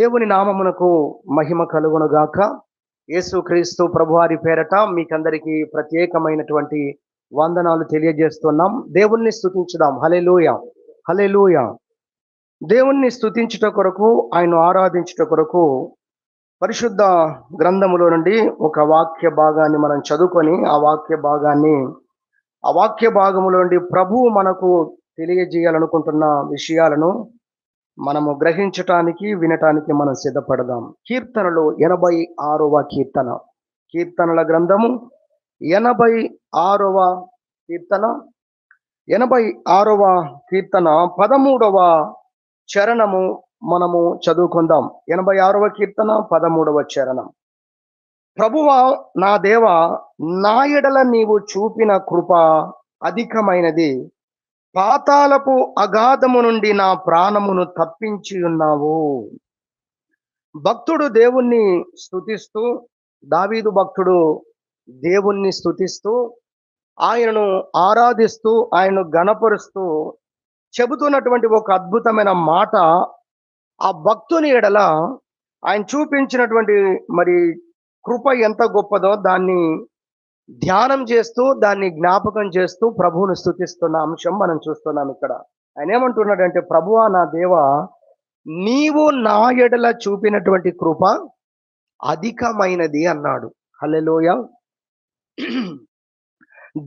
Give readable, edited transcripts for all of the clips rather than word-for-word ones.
దేవుని నామమునకు మహిమ కలుగును గాక. యేసుక్రీస్తు ప్రభువారి పేరట మీకందరికీ ప్రత్యేకమైనటువంటి వందనాలు తెలియజేస్తున్నాం. దేవుణ్ణి స్తుతించుదాం. హల్లెలూయా, హల్లెలూయా. దేవుణ్ణి స్తుతించుట కొరకు, ఆయన ఆరాధించుట కొరకు పరిశుద్ధ గ్రంథములో నుండి ఒక వాక్య భాగాన్ని మనం చదువుకొని ఆ వాక్య భాగములో నుండి ప్రభువు మనకు తెలియజేయాలనుకుంటున్న విషయాలను మనము గ్రహించటానికి, వినటానికి మనం సిద్ధపడదాం. కీర్తనలు 86వ కీర్తన, కీర్తనల గ్రంథము 86వ కీర్తన, 86వ కీర్తన 13వ చరణము మనము చదువుకుందాం. 86వ కీర్తన 13వ చరణం. ప్రభువా నా దేవా, నా ఎడల నీవు చూపిన కృప అధికమైనది. పాతాళపు అగాధము నుండి నా ప్రాణమును తప్పించి ఉన్నావు. భక్తుడు దేవుణ్ణి స్తుతిస్తూ, దావీదు భక్తుడు దేవుణ్ణి స్తుతిస్తూ, ఆయనను ఆరాధిస్తూ, ఆయనను గణపరుస్తూ చెబుతున్నటువంటి ఒక అద్భుతమైన మాట, ఆ భక్తుని ఎడల ఆయన చూపించినటువంటి మరి కృప ఎంత గొప్పదో దాన్ని ధ్యానం చేస్తూ, దాన్ని జ్ఞాపకం చేస్తూ ప్రభువును స్తుతిస్తున్న అంశం మనం చూస్తున్నాం ఇక్కడ. ఆయన ఏమంటున్నాడంటే, ప్రభువా నా దేవా, నీవు నా ఎడల చూపినటువంటి కృప అధికమైనది అన్నాడు. హల్లెలూయా.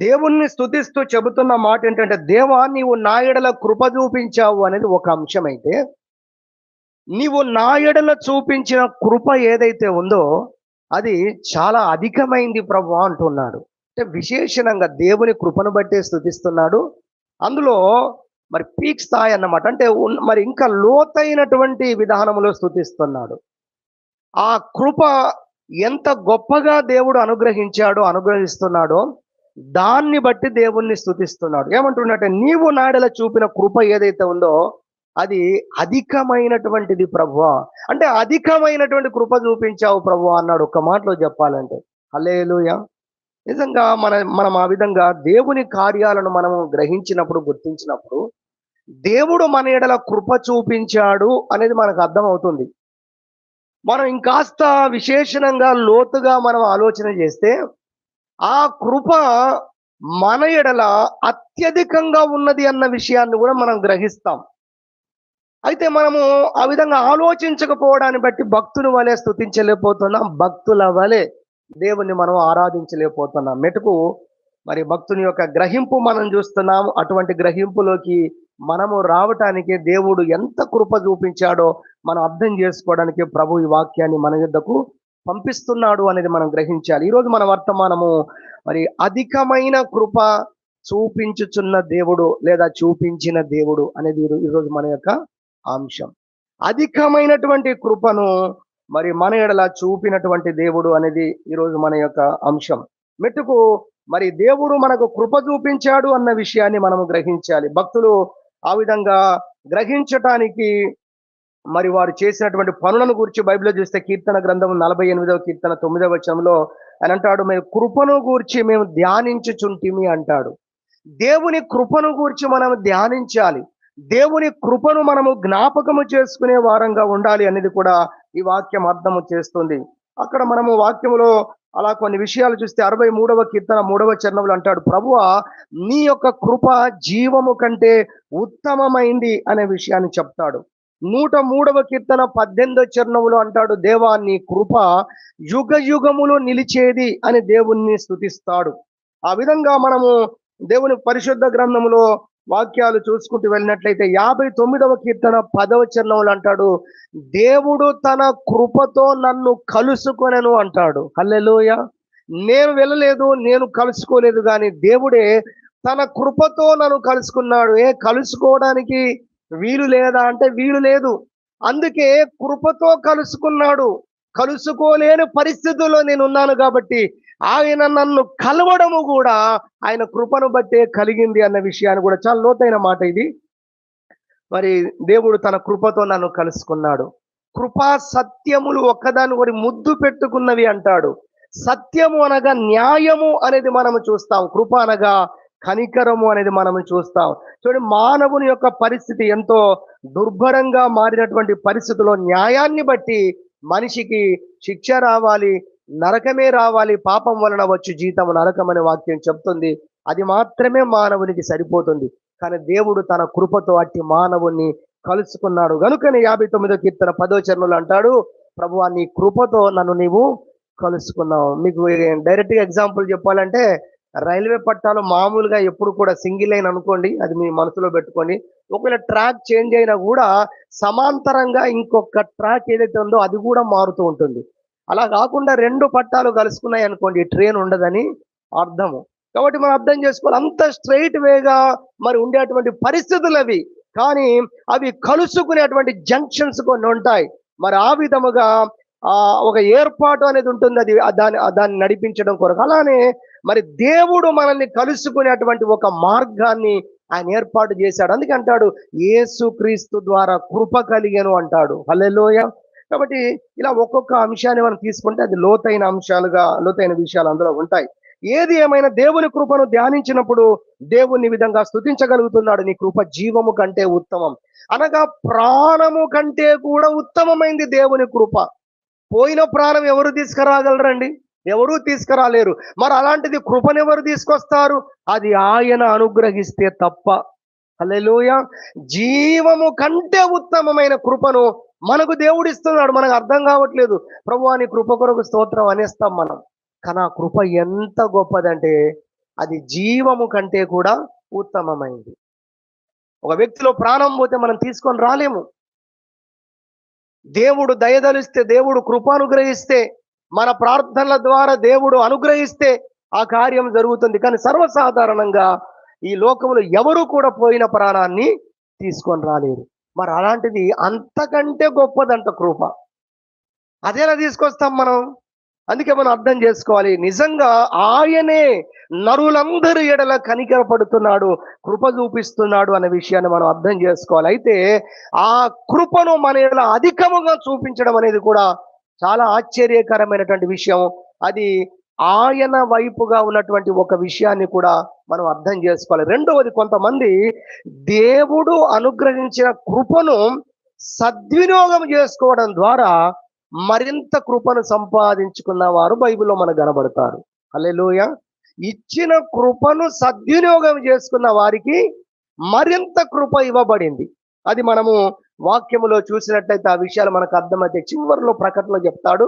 దేవుణ్ణి స్తుతిస్తూ చెబుతున్న మాట ఏంటంటే, దేవా నీవు నా ఎడల కృప చూపించావు అనేది ఒక అంశం అయితే, నీవు నా ఎడల చూపించిన కృప ఏదైతే ఉందో అది చాలా అధికమైంది ప్రభువా అంటున్నాడు. అంటే విశేషణంగా దేవుని కృపను బట్టే స్తుతిస్తున్నాడు. అందులో మరి పీక్ స్థాయి అన్నమాట. అంటే మరి ఇంకా లోతైనటువంటి విధానంలో స్తుతిస్తున్నాడు. ఆ కృప ఎంత గొప్పగా దేవుడు అనుగ్రహిస్తున్నాడో దాన్ని బట్టి దేవుణ్ణి స్తుతిస్తున్నాడు. ఏమంటున్నట్టే, నీవు నాడల చూపిన కృప ఏదైతే ఉందో అది అధికమైనటువంటిది ప్రభువా. అంటే అధికమైనటువంటి కృప చూపించావు ప్రభువా అన్నాడు. ఒక్క మాటలో చెప్పాలంటే హల్లెలూయా. నిజంగా మనం ఆ విధంగా దేవుని కార్యాలను మనము గ్రహించినప్పుడు, గుర్తించినప్పుడు దేవుడు మన ఎడల కృప చూపించాడు అనేది మనకు అర్థమవుతుంది. మనం ఇంకాస్త విశేషణంగా లోతుగా మనం ఆలోచన చేస్తే ఆ కృప మన ఎడల అత్యధికంగా ఉన్నది అన్న విషయాన్ని కూడా మనం గ్రహిస్తాం. అయితే మనము ఆ విధంగా ఆలోచించకపోవడాన్ని బట్టి భక్తుని వలె స్తుతించలేకపోతున్నాం, భక్తుల వలె దేవుణ్ణి మనం ఆరాధించలేకపోతున్నాం. మెటుకు మరి భక్తుని యొక్క గ్రహింపు మనం చూస్తున్నాం. అటువంటి గ్రహింపులోకి మనము రావటానికి దేవుడు ఎంత కృప చూపించాడో మనం అర్థం చేసుకోవడానికి ప్రభు ఈ వాక్యాన్ని మన యొద్దకు పంపిస్తున్నాడు అనేది మనం గ్రహించాలి. ఈరోజు మన వర్తమానము మరి అధికమైన కృప చూపించుచున్న దేవుడు లేదా చూపించిన దేవుడు అనేది ఈరోజు మన యొక్క అంశం. అధికమైనటువంటి కృపను మరి మన ఎడల చూపినటువంటి దేవుడు అనేది ఈరోజు మన యొక్క అంశం. మెట్టుకు మరి దేవుడు మనకు కృప చూపించాడు అన్న విషయాన్ని మనము గ్రహించాలి. భక్తులు ఆ విధంగా గ్రహించటానికి మరి వారు చేసినటువంటి పనులను గురించి బైబిల్లో చూస్తే కీర్తన గ్రంథం 48వ కీర్తన 9వ వచనంలో ఆయన అంటాడు, మేము కృపను గూర్చి మేము ధ్యానించుచుంటిమి అంటాడు. దేవుని కృపను గూర్చి మనం ధ్యానించాలి. దేవుని కృపను మనము జ్ఞాపకము చేసుకునే వారంగా ఉండాలి అనేది కూడా ఈ వాక్యం అర్థము చేస్తుంది. అక్కడ మనము వాక్యములో అలా కొన్ని విషయాలు చూస్తే 63వ కీర్తన 3వ చరణంలో అంటాడు, ప్రభువా నీ యొక్క కృప జీవము కంటే ఉత్తమమైంది అనే విషయాన్ని చెప్తాడు. 103వ కీర్తన 18వ చరణంలో అంటాడు, దేవా నీ కృప యుగ యుగములు నిలిచేది అని దేవుణ్ణి స్తుతిస్తాడు. ఆ విధంగా మనము దేవుని పరిశుద్ధ గ్రంథములో వాక్యాలు చూసుకుంటూ వెళ్ళినట్లయితే 59వ కీర్తన 10వ చరణంలో అంటాడు, దేవుడు తన కృపతో నన్ను కలుసుకొనెను అంటాడు. హల్లెలూయా. నేను వెళ్ళలేదు, నేను కలుసుకోలేదు, కానీ దేవుడే తన కృపతో నన్ను కలుసుకున్నాడు. కలుసుకోవడానికి వీలు లేదా అంటే వీలు లేదు. అందుకే కృపతో కలుసుకున్నాడు. కలుసుకోలేని పరిస్థితుల్లో నేను ఉన్నాను కాబట్టి ఆయన నన్ను కలవడము కూడా ఆయన కృపను బట్టే కలిగింది అన్న విషయాన్ని కూడా, చాలా లోతైన మాట ఇది. మరి దేవుడు తన కృపతో నన్ను కలుసుకున్నాడు. కృపా సత్యములు ఒక్కదాని ఒకటి ముద్దు పెట్టుకున్నవి అంటాడు. సత్యము అనగా న్యాయము అనేది మనము చూస్తాం. కృప అనగా కనికరము అనేది మనం చూస్తాం. చూడండి, మానవుని యొక్క పరిస్థితి ఎంతో దుర్భరంగా మారినటువంటి పరిస్థితుల్లో న్యాయాన్ని బట్టి మనిషికి శిక్ష రావాలి, నరకమే రావాలి, పాపం వలన వచ్చు జీతం నరకం అనే వాక్యం చెప్తుంది. అది మాత్రమే మానవునికి సరిపోతుంది. కానీ దేవుడు తన కృపతో అట్టి మానవుణ్ణి కలుసుకున్నాడు. గనుకని 59వ కీర్తన 10వ చరణంలో అంటాడు, ప్రభువా నీ కృపతో నన్ను నీవు కలుసుకున్నావు. మీకు డైరెక్ట్ గా ఎగ్జాంపుల్ చెప్పాలంటే, రైల్వే పట్టాలు మామూలుగా ఎప్పుడు కూడా సింగిల్ లైన్ అనుకోండి, అది మీ మనసులో పెట్టుకోండి. ఒకవేళ ట్రాక్ చేంజ్ అయినా కూడా సమాంతరంగా ఇంకొక ట్రాక్ ఏదైతే ఉందో అది కూడా మారుతూ ఉంటుంది. అలా కాకుండా రెండు పట్టాలు కలుసుకున్నాయి అనుకోండి, ట్రైన్ ఉండదని అర్థము. కాబట్టి మనం అర్థం చేసుకోవాలి, అంత స్ట్రైట్ వేగా మరి ఉండేటువంటి పరిస్థితులు అవి. కానీ అవి కలుసుకునేటువంటి జంక్షన్స్ కొన్ని ఉంటాయి. మరి ఆ విధముగా ఒక ఏర్పాటు అనేది ఉంటుంది, అది దాన్ని నడిపించడం కొరకు. అలానే మరి దేవుడు మనల్ని కలుసుకునేటువంటి ఒక మార్గాన్ని ఆయన ఏర్పాటు చేశాడు. అందుకే అంటాడు, యేసుక్రీస్తు ద్వారా కృప కలిగెను అంటాడు. హల్లెలూయా. కాబట్టి ఇలా ఒక్కొక్క అంశాన్ని మనం తీసుకుంటే అది లోతైన విషయాలు అందులో ఉంటాయి. ఏది ఏమైనా దేవుని కృపను ధ్యానించినప్పుడు దేవుని విధంగా స్తుతించగలుగుతున్నాడు. నీ కృప జీవము కంటే ఉత్తమం, అనగా ప్రాణము కంటే కూడా ఉత్తమమైంది దేవుని కృప. పోయిన ప్రాణం ఎవరు తీసుకురాగలరండి? ఎవరూ తీసుకురాలేరు. మరి అలాంటిది కృపను ఎవరు తీసుకొస్తారు? అది ఆయన అనుగ్రహిస్తే తప్ప. హల్లెలూయా. జీవము కంటే ఉత్తమమైన కృపను మనకు దేవుడు ఇస్తున్నాడు. మనకు అర్థం కావట్లేదు. ప్రభువా నీ కృప కొరకు స్తోత్రం అనేస్తాం మనం. కానీ ఆ కృప ఎంత గొప్పదంటే అది జీవము కంటే కూడా ఉత్తమమైంది. ఒక వ్యక్తిలో ప్రాణం పోతే మనం తీసుకొని రాలేము. దేవుడు దయదలిస్తే, దేవుడు కృప అనుగ్రహిస్తే, మన ప్రార్థనల ద్వారా దేవుడు అనుగ్రహిస్తే ఆ కార్యం జరుగుతుంది. కానీ సర్వసాధారణంగా ఈ లోకంలో ఎవరు కూడా పోయిన ప్రాణాన్ని తీసుకొని రాలేరు. మరి అలాంటిది అంతకంటే గొప్పదంట కృప. అదేలా తీసుకొస్తాం మనం? అందుకే మనం అర్థం చేసుకోవాలి, నిజంగా ఆయనే నరులందరి ఎడల కనికరపడుతున్నాడు, కృప చూపిస్తున్నాడు అనే విషయాన్ని మనం అర్థం చేసుకోవాలి. అయితే ఆ కృపను మన ఎడల అధికముగా చూపించడం అనేది కూడా చాలా ఆశ్చర్యకరమైనటువంటి విషయం. అది ఆయన వైపుగా ఉన్నటువంటి ఒక విషయాన్ని కూడా మనం అర్థం చేసుకోవాలి. రెండవది, కొంతమంది దేవుడు అనుగ్రహించిన కృపను సద్వినియోగం చేసుకోవడం ద్వారా మరింత కృపను సంపాదించుకున్న వారు బైబిల్లో మనకు కనబడతారు. హల్లెలూయా. ఇచ్చిన కృపను సద్వినియోగం చేసుకున్న వారికి మరింత కృప ఇవ్వబడింది. అది మనము వాక్యములో చూసినట్లయితే ఆ విషయాలు మనకు అర్థమైతే చివరిలో ప్రకటనలో చెప్తాడు,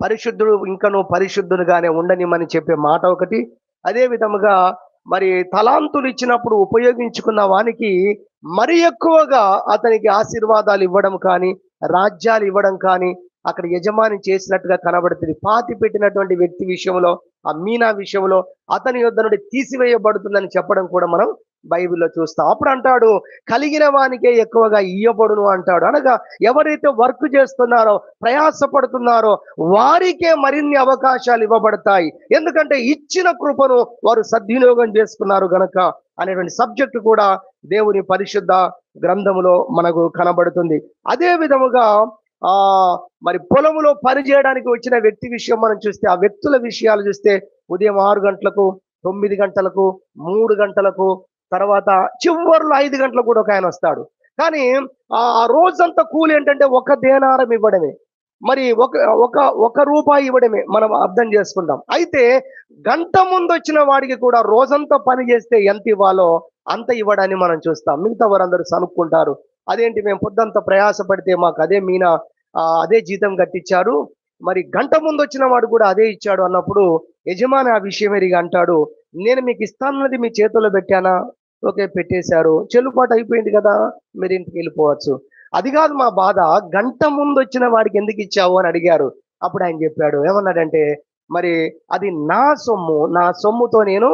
పరిశుద్ధుడు ఇంకను పరిశుద్ధునిగానే ఉండనిమని చెప్పే మాట ఒకటి. అదే విధముగా మరి తలాంతులు ఇచ్చినప్పుడు ఉపయోగించుకున్న వానికి మరి ఎక్కువగా అతనికి ఆశీర్వాదాలు ఇవ్వడం కానీ, రాజ్యాలు ఇవ్వడం కానీ అక్కడ యజమాని చేసినట్టుగా కనబడుతుంది. పాతి పెట్టినటువంటి వ్యక్తి విషయంలో, ఆ మీనా విషయంలో అతని యొద్ద నుండి తీసివేయబడుతుందని చెప్పడం కూడా మనం బైబిల్లో చూస్తాం. అప్పుడు అంటాడు, కలిగిన వానికే ఎక్కువగా ఇయ్యబడును అంటాడు. అనగా ఎవరైతే వర్క్ చేస్తున్నారో, ప్రయాసపడుతున్నారో వారికే మరిన్ని అవకాశాలు ఇవ్వబడతాయి. ఎందుకంటే ఇచ్చిన కృపను వారు సద్వినియోగం చేసుకున్నారు గనక అనేటువంటి సబ్జెక్టు కూడా దేవుని పరిశుద్ధ గ్రంథములో మనకు కనబడుతుంది. అదే విధముగా మరి పొలములో పని చేయడానికి వచ్చిన వ్యక్తి విషయం మనం చూస్తే, ఆ వ్యక్తుల విషయాలు చూస్తే ఉదయం 6 గంటలకు, 9 గంటలకు, 3 గంటలకు, తర్వాత చివరిలో 5 గంటలకు కూడా ఒక ఆయన వస్తాడు. కానీ ఆ రోజంతా కూలి ఏంటంటే ఒక దేనారం ఇవ్వడమే, మరి ఒక రూపాయి ఇవ్వడమే మనం అర్థం చేసుకుందాం. అయితే గంట ముందు వచ్చిన వాడికి కూడా రోజంతా పని చేస్తే ఎంత ఇవ్వాలో అంత ఇవ్వడాన్ని మనం చూస్తాం. మిగతా వారందరూ సనుక్కుంటారు, అదేంటి మేము పొద్దంతా ప్రయాసపడితే మాకు అదే జీతం కట్టించారు, మరి గంట ముందు వచ్చిన వాడు కూడా అదే ఇచ్చాడు అన్నప్పుడు యజమాని ఆ విషయం ఎరిగి అంటాడు, నేను మీకు ఇస్తానన్నది మీ చేతుల్లో పెట్టానా? ఓకే, పెట్టేశారు, చెల్లుబాటు అయిపోయింది కదా, మీరు ఇంటికి వెళ్ళిపోవచ్చు. అది కాదు మా బాధ, గంట ముందు వచ్చిన వాడికి ఎందుకు ఇచ్చావు అని అడిగారు. అప్పుడు ఆయన చెప్పాడు, ఏమన్నాడంటే, మరి అది నా సొమ్ముతో నేను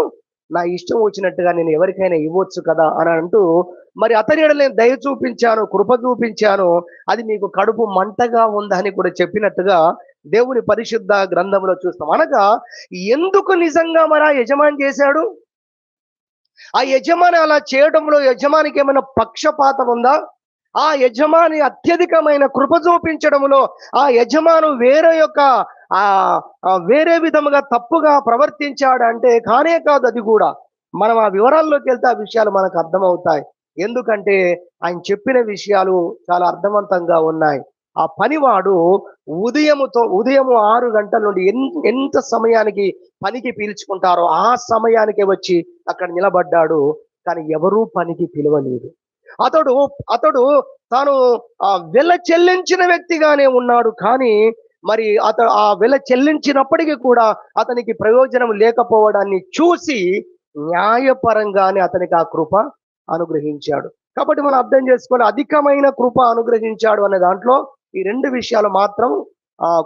నా ఇష్టం వచ్చినట్టుగా నేను ఎవరికైనా ఇవ్వచ్చు కదా అని అంటూ, మరి అతని ఎడల నేను దయ చూపించాను, కృప చూపించాను, అది మీకు కడుపు మంటగా ఉందని కూడా చెప్పినట్టుగా దేవుని పరిశుద్ధ గ్రంథంలో చూస్తాం. అనగా ఎందుకు నిజంగా మరి ఆ యజమాని చేశాడు? ఆ యజమాని అలా చేయడంలో యజమానికి ఏమైనా పక్షపాతం ఉందా? ఆ యజమాని అత్యధికమైన కృప చూపించడంలో ఆ యజమాను వేరే విధముగా తప్పుగా ప్రవర్తించాడంటే కానే కాదు. అది కూడా మనం ఆ వివరాల్లోకి వెళ్తే ఆ విషయాలు మనకు అర్థమవుతాయి. ఎందుకంటే ఆయన చెప్పిన విషయాలు చాలా అర్థవంతంగా ఉన్నాయి. ఆ పనివాడు ఉదయం 6 గంటల నుండి ఎంత సమయానికి పనికి పీల్చుకుంటారో ఆ సమయానికే వచ్చి అక్కడ నిలబడ్డాడు. కానీ ఎవరూ పనికి పిలవలేదు. అతడు అతడు తాను వెల చెల్లించిన వ్యక్తిగానే ఉన్నాడు. కానీ మరి ఆ వెల చెల్లించినప్పటికీ కూడా అతనికి ప్రయోజనం లేకపోవడాన్ని చూసి న్యాయపరంగానే అతనికి ఆ కృప అనుగ్రహించాడు. కాబట్టి మనం అర్థం చేసుకోవాలి, అధికమైన కృప అనుగ్రహించాడు అనే దాంట్లో ఈ 2 విషయాలు మాత్రం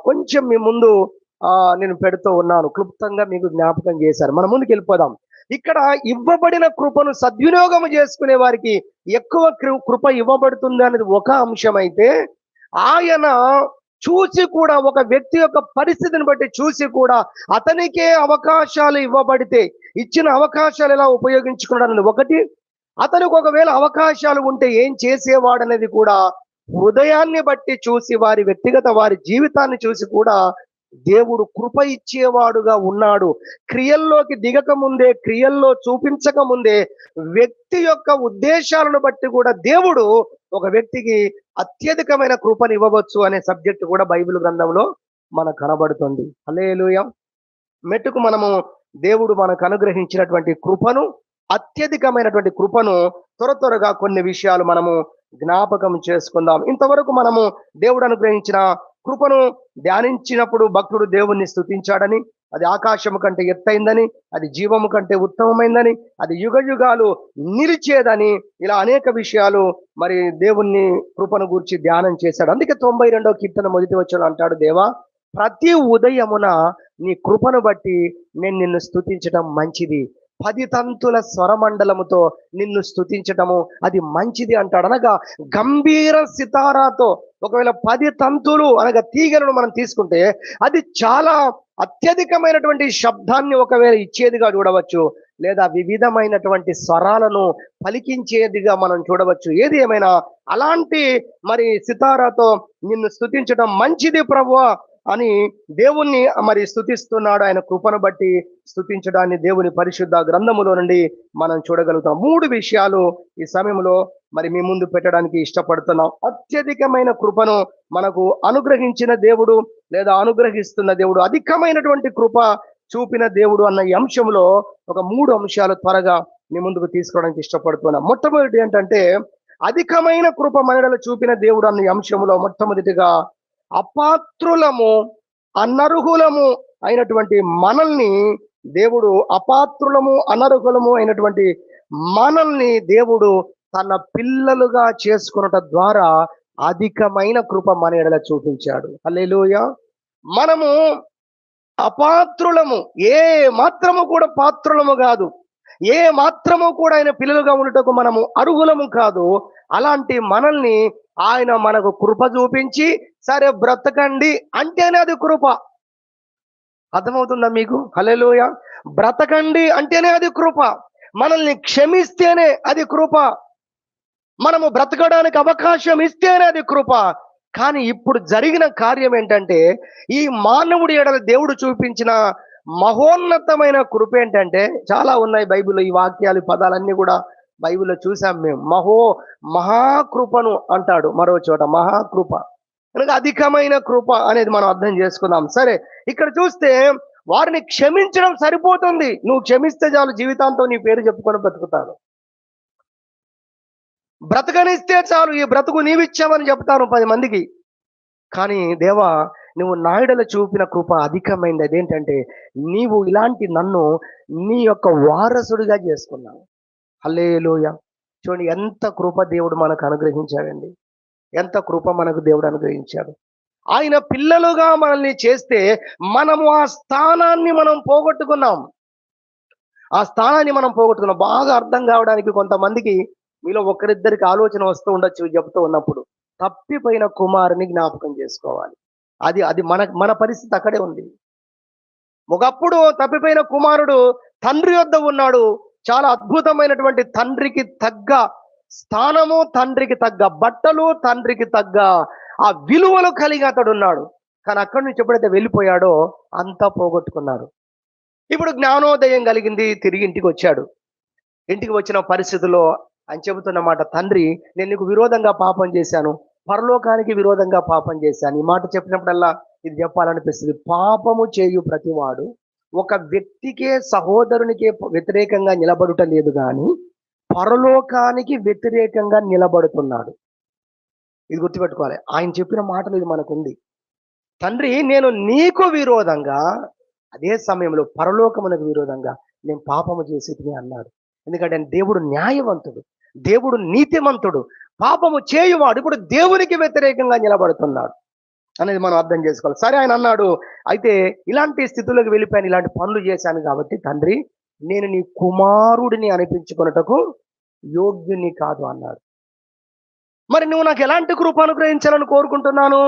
కొంచెం మీ ముందు నేను పెడుతూ ఉన్నాను. క్లుప్తంగా మీకు జ్ఞాపకం చేశాను. మనం ముందుకెళ్ళిపోదాం. ఇక్కడ ఇవ్వబడిన కృపను సద్వినియోగం చేసుకునే వారికి ఎక్కువ కృప ఇవ్వబడుతుంది అనేది ఒక అంశమైతే, ఆయన చూసి కూడా ఒక వ్యక్తి యొక్క పరిస్థితిని బట్టి చూసి కూడా అతనికే అవకాశాలు ఇవ్వబడితే ఇచ్చిన అవకాశాలు ఎలా ఉపయోగించుకున్నాడనేది ఒకటి, అతనికి ఒకవేళ అవకాశాలు ఉంటే ఏం చేసేవాడనేది కూడా హృదయాన్ని బట్టి చూసి వారి జీవితాన్ని చూసి కూడా దేవుడు కృప ఇచ్చేవాడుగా ఉన్నాడు. క్రియల్లోకి దిగక ముందే, క్రియల్లో చూపించక ముందే వ్యక్తి యొక్క ఉద్దేశాలను బట్టి కూడా దేవుడు ఒక వ్యక్తికి అత్యధికమైన కృపను ఇవ్వవచ్చు అనే సబ్జెక్ట్ కూడా బైబిల్ గ్రంథంలో మనకు కనబడుతుంది. హల్లెలూయా. మెట్టుకు మనము దేవుడు మనకు అనుగ్రహించినటువంటి కృపను, అత్యధికమైనటువంటి కృపను త్వరగా కొన్ని విషయాలు మనము జ్ఞాపకం చేసుకుందాం. ఇంతవరకు మనము దేవుడు అనుగ్రహించిన కృపను ధ్యానించినప్పుడు భక్తుడు దేవుణ్ణి స్తుతించాడని, అది ఆకాశము కంటే ఎత్తైందని, అది జీవము కంటే ఉత్తమమైందని, అది యుగాలు నిలిచేదని, ఇలా అనేక విషయాలు మరి దేవుణ్ణి కృపను గూర్చి ధ్యానం చేశాడు. అందుకే 92వ కీర్తన మొదటి వచనం అంటాడు, దేవా ప్రతి ఉదయమున నీ కృపను బట్టి నేను నిన్ను స్తుతించడం మంచిది. 10 తంతుల స్వరమండలముతో నిన్ను స్తుతించటము అది మంచిది అంటాడు. అనగా గంభీర సితారాతో, ఒకవేళ 10 తంతులు అనగా తీగలను మనం తీసుకుంటే అది చాలా అత్యధికమైనటువంటి శబ్దాన్ని ఒకవేళ ఇచ్చేదిగా చూడవచ్చు, లేదా వివిధమైనటువంటి స్వరాలను పలికించేదిగా మనం చూడవచ్చు. ఏది ఏమైనా అలాంటి మరి సితారాతో నిన్ను స్తుతించడం మంచిది ప్రభువా అని దేవుణ్ణి మరి స్తుతిస్తున్నాడు. ఆయన కృపను బట్టి స్తుతించడాన్ని దేవుని పరిశుద్ధ గ్రంథములో నుండి మనం చూడగలుగుతాం. 3 విషయాలు ఈ సమయంలో మరి మీ ముందు పెట్టడానికి ఇష్టపడుతున్నాం. అత్యధికమైన కృపను మనకు అనుగ్రహించిన దేవుడు లేదా అనుగ్రహిస్తున్న దేవుడు, అధికమైనటువంటి కృప చూపిన దేవుడు అన్న ఈ అంశంలో ఒక 3 అంశాలు త్వరగా మీ ముందుకు తీసుకోవడానికి ఇష్టపడుతున్నాం. మొట్టమొదటి ఏంటంటే, అధికమైన కృప మనలో చూపిన దేవుడు అన్న అంశంలో మొట్టమొదటిగా అపాత్రులము, అనర్హులము అయినటువంటి మనల్ని దేవుడు, అపాత్రులము అనర్హులము అయినటువంటి మనల్ని దేవుడు తన పిల్లలుగా చేసుకున్నట ద్వారా అధికమైన కృప మన ఎడల చూపించాడు. హల్లెలూయా. మనము అపాత్రులము, ఏ మాత్రము కూడా పాత్రులము కాదు, ఏ మాత్రము కూడా ఆయన పిల్లలుగా ఉండటకు మనము అర్హులము కాదు. అలాంటి మనల్ని ఆయన మనకు కృప చూపించి, సరే బ్రతకండి అంటేనే అది కృప. అర్థమవుతుందా మీకు? హల్లెలూయా. బ్రతకండి అంటేనే అది కృప. మనల్ని క్షమిస్తేనే అది కృప. మనము బ్రతకడానికి అవకాశం ఇస్తేనే అది కృప. కానీ ఇప్పుడు జరిగిన కార్యం ఏంటంటే, ఈ మానవుడి ఎడల దేవుడు చూపించిన మహోన్నతమైన కృప ఏంటంటే, చాలా ఉన్నాయి బైబిల్లో ఈ వాక్యాలు, పదాలన్నీ కూడా బైబిల్లో చూసాం మేము. మహాకృపను అంటాడు మరో చోట, మహాకృప కనుక అధికమైన కృప అనేది మనం అర్థం చేసుకుందాం. సరే, ఇక్కడ చూస్తే వారిని క్షమించడం సరిపోతుంది. నువ్వు క్షమిస్తే చాలు, జీవితాంతం నీ పేరు చెప్పుకొని బ్రతుకుతాను. బ్రతకనిస్తే చాలు, ఈ బ్రతుకు నీవిచ్చామని చెప్తాను 10 మందికి. కానీ దేవా, నువ్వు నాయుడల చూపిన కృప అధికమైంది. అదేంటంటే, నీవు ఇలాంటి నన్ను నీ యొక్క వారసుడిగా చేసుకున్నావు. హల్లెలూయా. చూడండి, ఎంత కృప దేవుడు మనకు అనుగ్రహించాడండి. ఎంత కృప మనకు దేవుడు అనుగ్రహించాడు. ఆయన పిల్లలుగా మనల్ని చేస్తే మనము ఆ స్థానాన్ని మనం పోగొట్టుకున్నాం. బాగా అర్థం కావడానికి కొంతమందికి మీలో ఒకరిద్దరికి ఆలోచన వస్తూ ఉండొచ్చు చెబుతూ ఉన్నప్పుడు. తప్పిపోయిన కుమారుని జ్ఞాపకం చేసుకోవాలి. అది మన పరిస్థితి అక్కడే ఉంది. ఒకప్పుడు తప్పిపోయిన కుమారుడు తండ్రి యొద్ద ఉన్నాడు. చాలా అద్భుతమైనటువంటి తండ్రికి తగ్గ స్థానము, తండ్రికి తగ్గ బట్టలు, తండ్రికి తగ్గ ఆ విలువలు కలిగి అతడు ఉన్నాడు. కానీ అక్కడి నుంచి ఎప్పుడైతే వెళ్ళిపోయాడో అంతా పోగొట్టుకున్నాడు. ఇప్పుడు జ్ఞానోదయం కలిగింది, తిరిగి ఇంటికి వచ్చాడు. ఇంటికి వచ్చిన పరిస్థితుల్లో ఆయన చెబుతున్న మాట, తండ్రి నేను నీకు విరోధంగా పాపం చేశాను, పరలోకానికి విరోధంగా పాపం చేశాను. ఈ మాట చెప్పినప్పుడల్లా ఇది చెప్పాలనిపిస్తుంది. పాపము చేయు ప్రతివాడు ఒక వ్యక్తికే, సహోదరునికే వ్యతిరేకంగా నిలబడుట లేదు కానీ పరలోకానికి వ్యతిరేకంగా నిలబడుతున్నాడు. ఇది గుర్తుపెట్టుకోవాలి. ఆయన చెప్పిన మాటలు ఇది మనకుంది. తండ్రి నేను నీకు విరోధంగా, అదే సమయంలో పరలోకమునకు విరోధంగా నేను పాపము చేసేది అన్నాడు. ఎందుకంటే దేవుడు న్యాయవంతుడు, దేవుడు నీతిమంతుడు. పాపము చేయువాడు ఇప్పుడు దేవునికి వ్యతిరేకంగా నిలబడుతున్నాడు అనేది మనం అర్థం చేసుకోవాలి. సరే, ఆయన అన్నాడు, అయితే ఇలాంటి స్థితులకు వెళ్ళిపోయాను, ఇలాంటి పనులు చేశాను కాబట్టి తండ్రి నేను నీ కుమారుడిని అనిపించుకున్నటకు యోగ్యుని కాదు అన్నాడు. మరి నువ్వు నాకు ఎలాంటి కృప అనుగ్రహించాలని కోరుకుంటున్నాను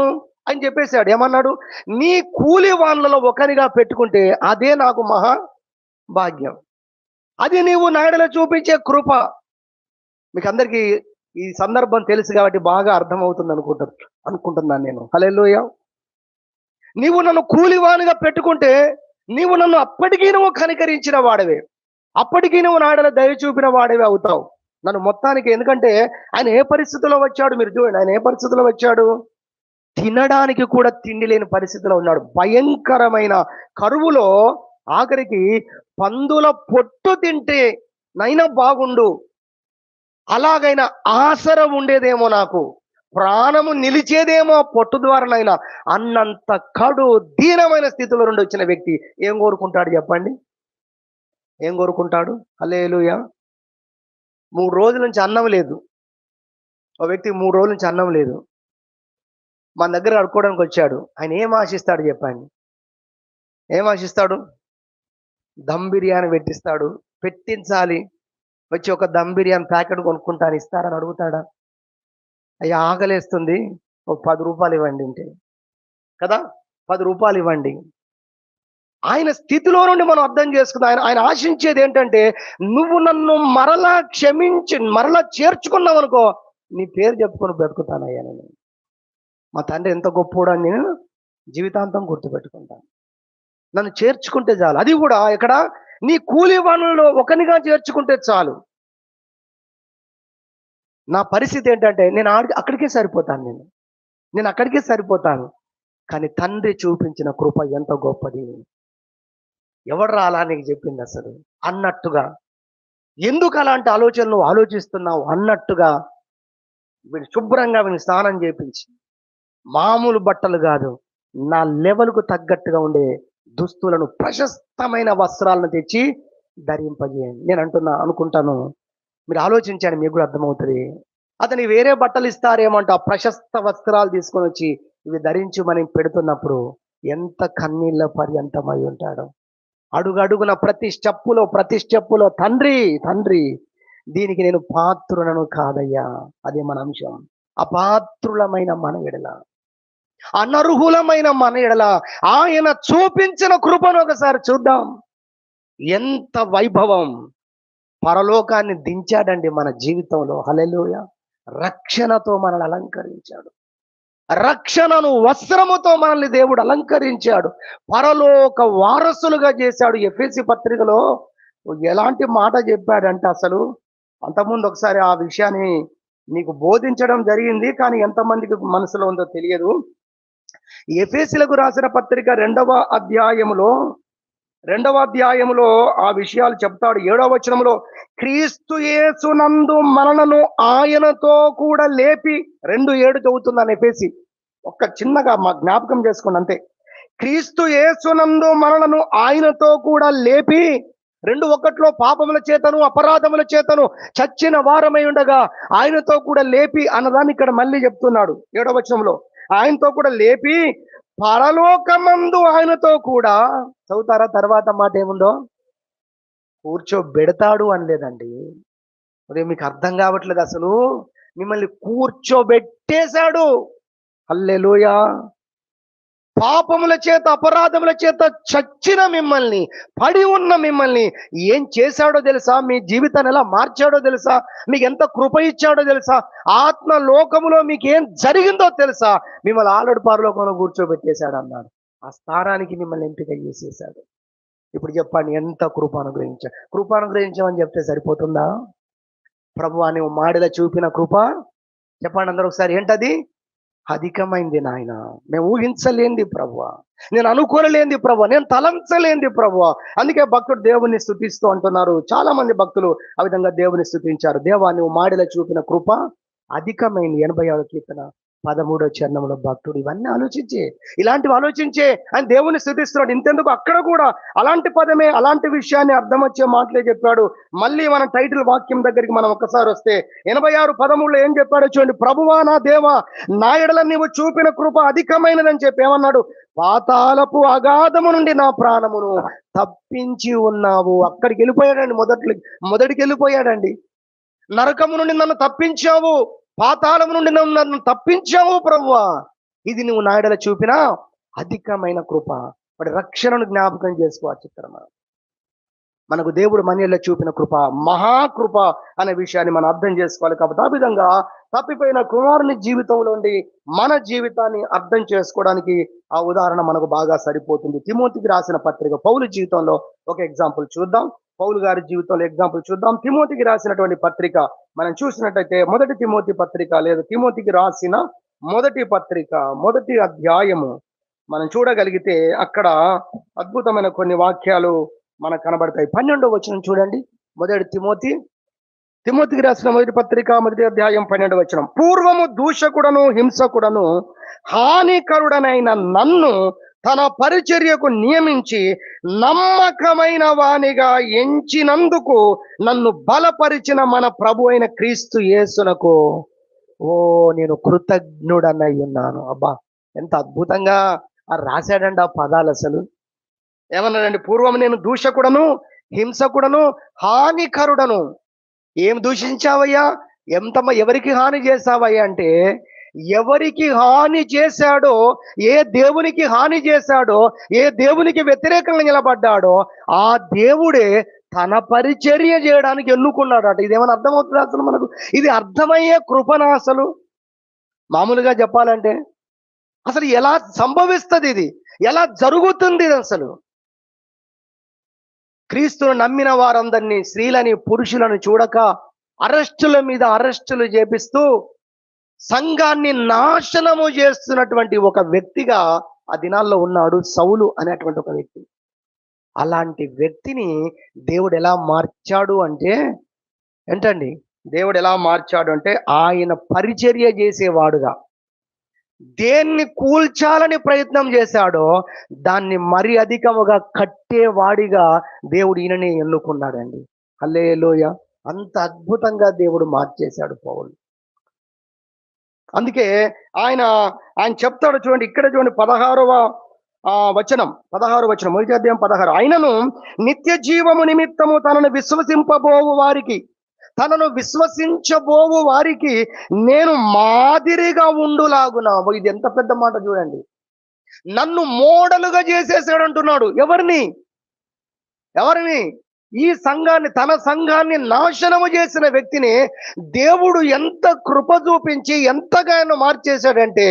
అని చెప్పేశాడు. ఏమన్నాడు? నీ కూలి వాళ్ళలో ఒకరిగా పెట్టుకుంటే అదే నాకు మహా భాగ్యం. అది నీవు నాయడలో చూపించే కృప. మీకు అందరికీ ఈ సందర్భం తెలుసు కాబట్టి బాగా అర్థమవుతుంది అనుకుంటున్నాను నేను. హల్లెలూయా. నీవు నన్ను కూలివానిగా పెట్టుకుంటే నీవు నన్ను అప్పటికీ నువ్వు కనికరించిన వాడవే, అప్పటికీ నువ్వు నాయడలో దయ చూపిన వాడవే అవుతావు నన్ను మొత్తానికి. ఎందుకంటే ఆయన ఏ పరిస్థితిలో వచ్చాడు మీరు చూడండి. ఆయన ఏ పరిస్థితిలో వచ్చాడు? తినడానికి కూడా తిండి లేని పరిస్థితిలో ఉన్నాడు. భయంకరమైన కరువులో ఆఖరికి పందుల పొట్టు తింటే నైనా బాగుండు, అలాగైనా ఆసర ఉండేదేమో, నాకు ప్రాణము నిలిచేదేమో పొట్టు ద్వారానైనా అన్నంత కడు దీనమైన స్థితిలో నుండి వచ్చిన వ్యక్తి ఏం కోరుకుంటాడు చెప్పండి? ఏం కోరుకుంటాడు? హల్లెలూయా. 3 రోజుల నుంచి అన్నం లేదు. ఓ వ్యక్తికి 3 రోజుల నుంచి అన్నం లేదు. మన దగ్గర అడుక్కోవడానికి వచ్చాడు. ఆయన ఏం ఆశిస్తాడు చెప్పండి? ఏం ఆశిస్తాడు? దమ్ బిర్యానీ పెట్టిస్తాడు, పెట్టించాలి. వచ్చి ఒక దమ్ బిర్యానీ ప్యాకెట్ కొనుక్కుంటాను ఇస్తారని అడుగుతాడా? అయ్యా ఆకలేస్తుంది, ఒక 10 రూపాయలు ఇవ్వండి అంటే కదా, 10 రూపాయలు ఇవ్వండి. ఆయన స్థితిలో నుండి మనం అర్థం చేసుకుందాం. ఆయన ఆశించేది ఏంటంటే, నువ్వు నన్ను మరలా క్షమించి మరలా చేర్చుకున్నావు అనుకో, నీ పేరు చెప్పుకొని బ్రతుకుతానయ్యా నేను. మా తండ్రి ఎంత గొప్పోడు అని నేను జీవితాంతం గుర్తుపెట్టుకుంటాను. నన్ను చేర్చుకుంటే చాలు. అది కూడా ఇక్కడ నీ కూలి వాళ్ళలో ఒకనిగా చేర్చుకుంటే చాలు. నా పరిస్థితి ఏంటంటే నేను అక్కడికే సరిపోతాను. నేను అక్కడికే సరిపోతాను. కానీ తండ్రి చూపించిన కృప ఎంత గొప్పది. ఎవరు రాలా నీకు చెప్పింది అసలు అన్నట్టుగా, ఎందుకు అలాంటి ఆలోచనలు ఆలోచిస్తున్నావు అన్నట్టుగా వీడు శుభ్రంగా వీడిని స్నానం చేపించి, మామూలు బట్టలు కాదు, నా లెవెల్కు తగ్గట్టుగా ఉండే దుస్తులను, ప్రశస్తమైన వస్త్రాలను తెచ్చి ధరింపజేయండి. నేను అనుకుంటాను, మీరు ఆలోచించండి, మీకు కూడా అర్థమవుతుంది. అతని వేరే బట్టలు ఇస్తారేమంట, ప్రశస్త వస్త్రాలు తీసుకొని వచ్చి ఇవి ధరించి మనం పెడుతున్నప్పుడు ఎంత కన్నీళ్ళ పర్యంతమై ఉంటాడు. అడుగడుగున ప్రతి స్టెప్పులో తండ్రి తండ్రి దీనికి నేను పాత్రులను కాదయ్యా. అదే మన అంశం. అపాత్రులమైన మన ఎడల, అనర్హులమైన మన ఎడల ఆయన చూపించిన కృపను ఒకసారి చూద్దాం. ఎంత వైభవం! పరలోకాన్ని దించాడండి మన జీవితంలో. హల్లెలూయా. రక్షణతో మనల్ని అలంకరించాడు. రక్షణను వస్త్రముతో మనల్ని దేవుడు అలంకరించాడు. పరలోక వారసులుగా చేశాడు. ఎఫెసీ పత్రికలో ఎలాంటి మాట చెప్పాడంటే, అసలు అంతకుముందు ఒకసారి ఆ విషయాన్ని నీకు బోధించడం జరిగింది, కానీ ఎంతమందికి మనసులో ఉందో తెలియదు. ఎఫెసీలకు రాసిన పత్రిక 2వ అధ్యాయములో ఆ విషయాలు చెప్తాడు. 7వ వచనంలో, క్రీస్తు యేసునందు మనలను ఆయనతో కూడా లేపి, 2:7 చదువుతున్నాను ఎఫెసీ. ఒక్క చిన్నగా మా జ్ఞాపకం చేసుకోండి అంతే. క్రీస్తు యేసునందు మనలను ఆయనతో కూడా లేపి, 2:1 పాపముల చేతను అపరాధముల చేతను చచ్చిన వారమై ఉండగా ఆయనతో కూడా లేపి అన్నదాన్ని ఇక్కడ మళ్ళీ చెప్తున్నాడు 7వ వచనంలో. ఆయనతో కూడా లేపి పరలోకమందు ఆయనతో కూడా, చదువుతారా తర్వాత మాట ఏముందో? కూర్చోబెడతాడు అనలేదండి. అదే మీకు అర్థం కావట్లేదు అసలు. మిమ్మల్ని కూర్చోబెట్టేశాడు. హల్లెలూయా. పాపముల చేత అపరాధముల చేత చచ్చిన మిమ్మల్ని, పడి ఉన్న మిమ్మల్ని ఏం చేశాడో తెలుసా? మీ జీవితాన్ని ఎలా మార్చాడో తెలుసా? మీకు ఎంత కృప ఇచ్చాడో తెలుసా? ఆత్మ లోకములో మీకు ఏం జరిగిందో తెలుసా? మిమ్మల్ని ఆల్రెడీ పరలోకంలో కూర్చోబెట్టేశాడు అన్నాడు. ఆ స్థానానికి మిమ్మల్ని ఎంపిక చేసేశాడు. ఇప్పుడు చెప్పండి, ఎంత కృప అనుగ్రహించామని చెప్తే సరిపోతుందా? ప్రభువా నువ్వు మాడిలో చూపిన కృప, చెప్పండి అందరూ ఒకసారి, ఏంటది? అధికమైంది నాయన. మేము ఊహించలేంది ప్రభువా, నేను అనుకోలేంది ప్రభువా, నేను తలంచలేంది ప్రభువా. అందుకే భక్తుడు దేవుని స్తుతిస్తూ అంటున్నారు. చాలా మంది భక్తులు ఆ విధంగా దేవుని స్తుతించారు. దేవా నువ్వు మాడిలో చూపిన కృప అధికమైంది. 86వ కీర్తన 13వ చరణంలో భక్తుడు ఇవన్నీ ఆలోచించే, ఇలాంటివి ఆలోచించే ఆయన దేవుని స్తుతిస్తున్నాడు. ఇంతెందుకు అక్కడ కూడా అలాంటి పదమే, అలాంటి విషయాన్ని అర్థం వచ్చే మాటలే చెప్పాడు. మళ్ళీ మన టైటిల్ వాక్యం దగ్గరికి మనం ఒక్కసారి వస్తే 86:13 ఏం చెప్పాడో చూడండి. ప్రభువా నా దేవా, నా ఎడల నీవు చూపిన కృప అధికమైనదని చెప్పి ఏమన్నాడు? పాతాళపు అగాధము నుండి నా ప్రాణమును తప్పించి ఉన్నావు. అక్కడికి వెళ్ళిపోయాడండి, మొదటికి వెళ్ళిపోయాడండి. నరకము నుండి నన్ను తప్పించావు, పాతాళము నుండి నన్ను తప్పించావు ప్రభువా. ఇది నువ్వు నా ఎడల చూపిన అధికమైన కృప. వాడి రక్షణను జ్ఞాపకం చేసుకో. చిత్రమా మనకు దేవుడు మనలో చూపిన కృప మహాకృప అనే విషయాన్ని మనం అర్థం చేసుకోవాలి. కాబట్టి ఆ విధంగా తప్పిపోయిన కుమారుని జీవితంలో ఉండి మన జీవితాన్ని అర్థం చేసుకోవడానికి ఆ ఉదాహరణ మనకు బాగా సరిపోతుంది. తిమోతికి రాసిన పత్రిక, పౌలు జీవితంలో ఒక ఎగ్జాంపుల్ చూద్దాం. పౌలు గారి జీవితంలో ఎగ్జాంపుల్ చూద్దాం. తిమోతికి రాసినటువంటి పత్రిక మనం చూసినట్టయితే మొదటి తిమోతి పత్రిక, లేదా తిమోతికి రాసిన మొదటి పత్రిక, మొదటి అధ్యాయము మనం చూడగలిగితే అక్కడ అద్భుతమైన కొన్ని వాక్యాలు మనకు కనబడతాయి. 12వ వచనం చూడండి. మొదటి తిమోతికి రాసిన మొదటి పత్రిక, మొదటి అధ్యాయం 12వ వచనం. పూర్వము దూషకుడను హింసకుడను హానికరుడనైన నన్ను తన పరిచర్యకు నియమించి నమ్మకమైన వానిగా ఎంచినందుకు నన్ను బలపరిచిన మన ప్రభు అయిన క్రీస్తు యేసునకు నేను కృతజ్ఞుడనై ఉన్నాను. అబ్బా ఎంత అద్భుతంగా రాశాడండి ఆ పదాలు. అసలు ఏమన్నాడండి? పూర్వం నేను దూషకుడను, హింసకుడను, హానికరుడను. ఏం దూషించావయ్యా? ఎవరికి హాని చేశావయ్యా అంటే, ఎవరికి హాని చేశాడో, ఏ దేవునికి హాని చేశాడో, ఏ దేవునికి వ్యతిరేకంగా నిలబడ్డాడో ఆ దేవుడే తన పరిచర్య చేయడానికి ఎన్నుకున్నాడట. ఇదేమైనా అర్థమవుతుంది అసలు మనకు? ఇది అర్థమయ్యే కృపణ అసలు? మామూలుగా చెప్పాలంటే అసలు ఎలా సంభవిస్తుంది? ఇది ఎలా జరుగుతుంది? ఇది అసలు క్రీస్తును నమ్మిన వారందరినీ, స్త్రీలని పురుషులను చూడక అరెస్టుల మీద అరెస్టులు చేపిస్తూ సంఘాన్ని నాశనము చేస్తున్నటువంటి ఒక వ్యక్తిగా ఆ దినాల్లో ఉన్నాడు సౌలు అనేటువంటి ఒక వ్యక్తి. అలాంటి వ్యక్తిని దేవుడు ఎలా మార్చాడు అంటే, ఏంటండి దేవుడు ఎలా మార్చాడు అంటే, ఆయన పరిచర్య చేసేవాడుగా, దేన్ని కూల్చాలని ప్రయత్నం చేశాడో దాన్ని మరి అధికముగా కట్టేవాడిగా దేవుడు ఈయననే ఎన్నుకున్నాడండి. హల్లెలూయా. అంత అద్భుతంగా దేవుడు మార్చేశాడు పౌలు. అందుకే ఆయన చెప్తాడు చూడండి, ఇక్కడ చూడండి 16వ వచనం, మొదటి అధ్యాయం 16. ఆయనను నిత్య జీవము నిమిత్తము తనను విశ్వసించబోవు వారికి నేను మాదిరిగా ఉండులాగునా. ఇది ఎంత పెద్ద మాట చూడండి. నన్ను మోడలుగా చేసేసాడు అంటున్నాడు. ఎవరిని? ఈ సంఘాన్ని, తన సంఘాన్ని నాశనము చేసిన వ్యక్తిని దేవుడు ఎంత కృప చూపించి ఎంతగానో మార్చేశాడంటే,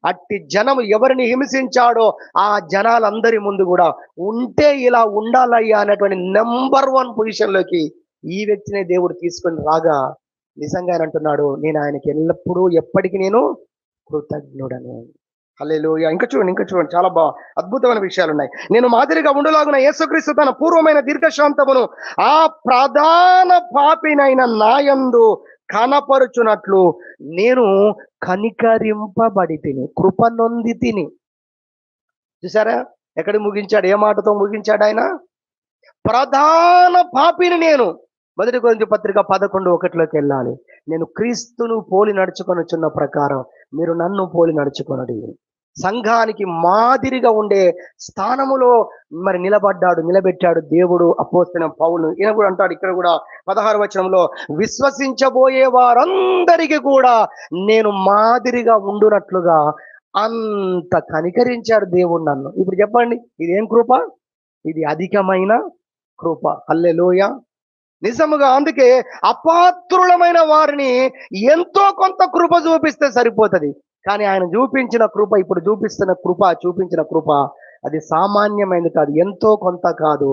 అట్టి జనం ఎవరిని హింసించాడో ఆ జనాలందరి ముందు కూడా ఉంటే ఇలా ఉండాలయ్యా అనేటువంటి నెంబర్ 1 పొజిషన్లోకి ఈ వ్యక్తిని దేవుడు తీసుకొని రాగా నిజంగా అంటున్నాడు, నేను ఆయనకి ఎల్లప్పుడూ ఎప్పటికీ నేను కృతజ్ఞుడను. హల్లెలూయా. ఇంకా చూడండి చాలా అద్భుతమైన విషయాలు ఉన్నాయి. నేను మాదిరిగా ఉండులాగున యేసుక్రీస్తు తన పూర్వమైన దీర్ఘశాంతమును ఆ ప్రధాన పాపినైన నాయందు కనపరుచున్నట్లు నేను కనికరింపబడి తిని, కృప నొంది తిని. చూసారా ఎక్కడ ముగించాడు? ఏ మాటతో ముగించాడు ఆయన? ప్రధాన పాపిని నేను. మొదటి కొరింథీ పత్రిక 11:1లోకి వెళ్ళాలి. నేను క్రీస్తును పోలి నడుచుకొనుచున్న ప్రకారం మీరు నన్ను పోలి నడుచుకొనడి. సంఘానికి మాదిరిగా ఉండే స్థానములో మరి నిలబెట్టాడు దేవుడు అపోస్తలుడైన పౌలును. ఈయన కూడా అంటాడు ఇక్కడ కూడా 16వ వచనంలో, విశ్వసించబోయే వారందరికీ కూడా నేను మాదిరిగా ఉండునట్లుగా అంత కనికరించాడు దేవుడు నన్ను. ఇప్పుడు చెప్పండి, ఇదేం కృప? ఇది అధికమైన కృప. హల్లెలూయా. నిజముగా అందుకే అపాత్రులమైన వారిని ఎంతో కొంత కృప చూపిస్తే సరిపోతుంది. కానీ ఆయన చూపించిన కృప, ఇప్పుడు చూపించిన కృప అది సామాన్యమైనది కాదు, ఎంతో కొంత కాదు,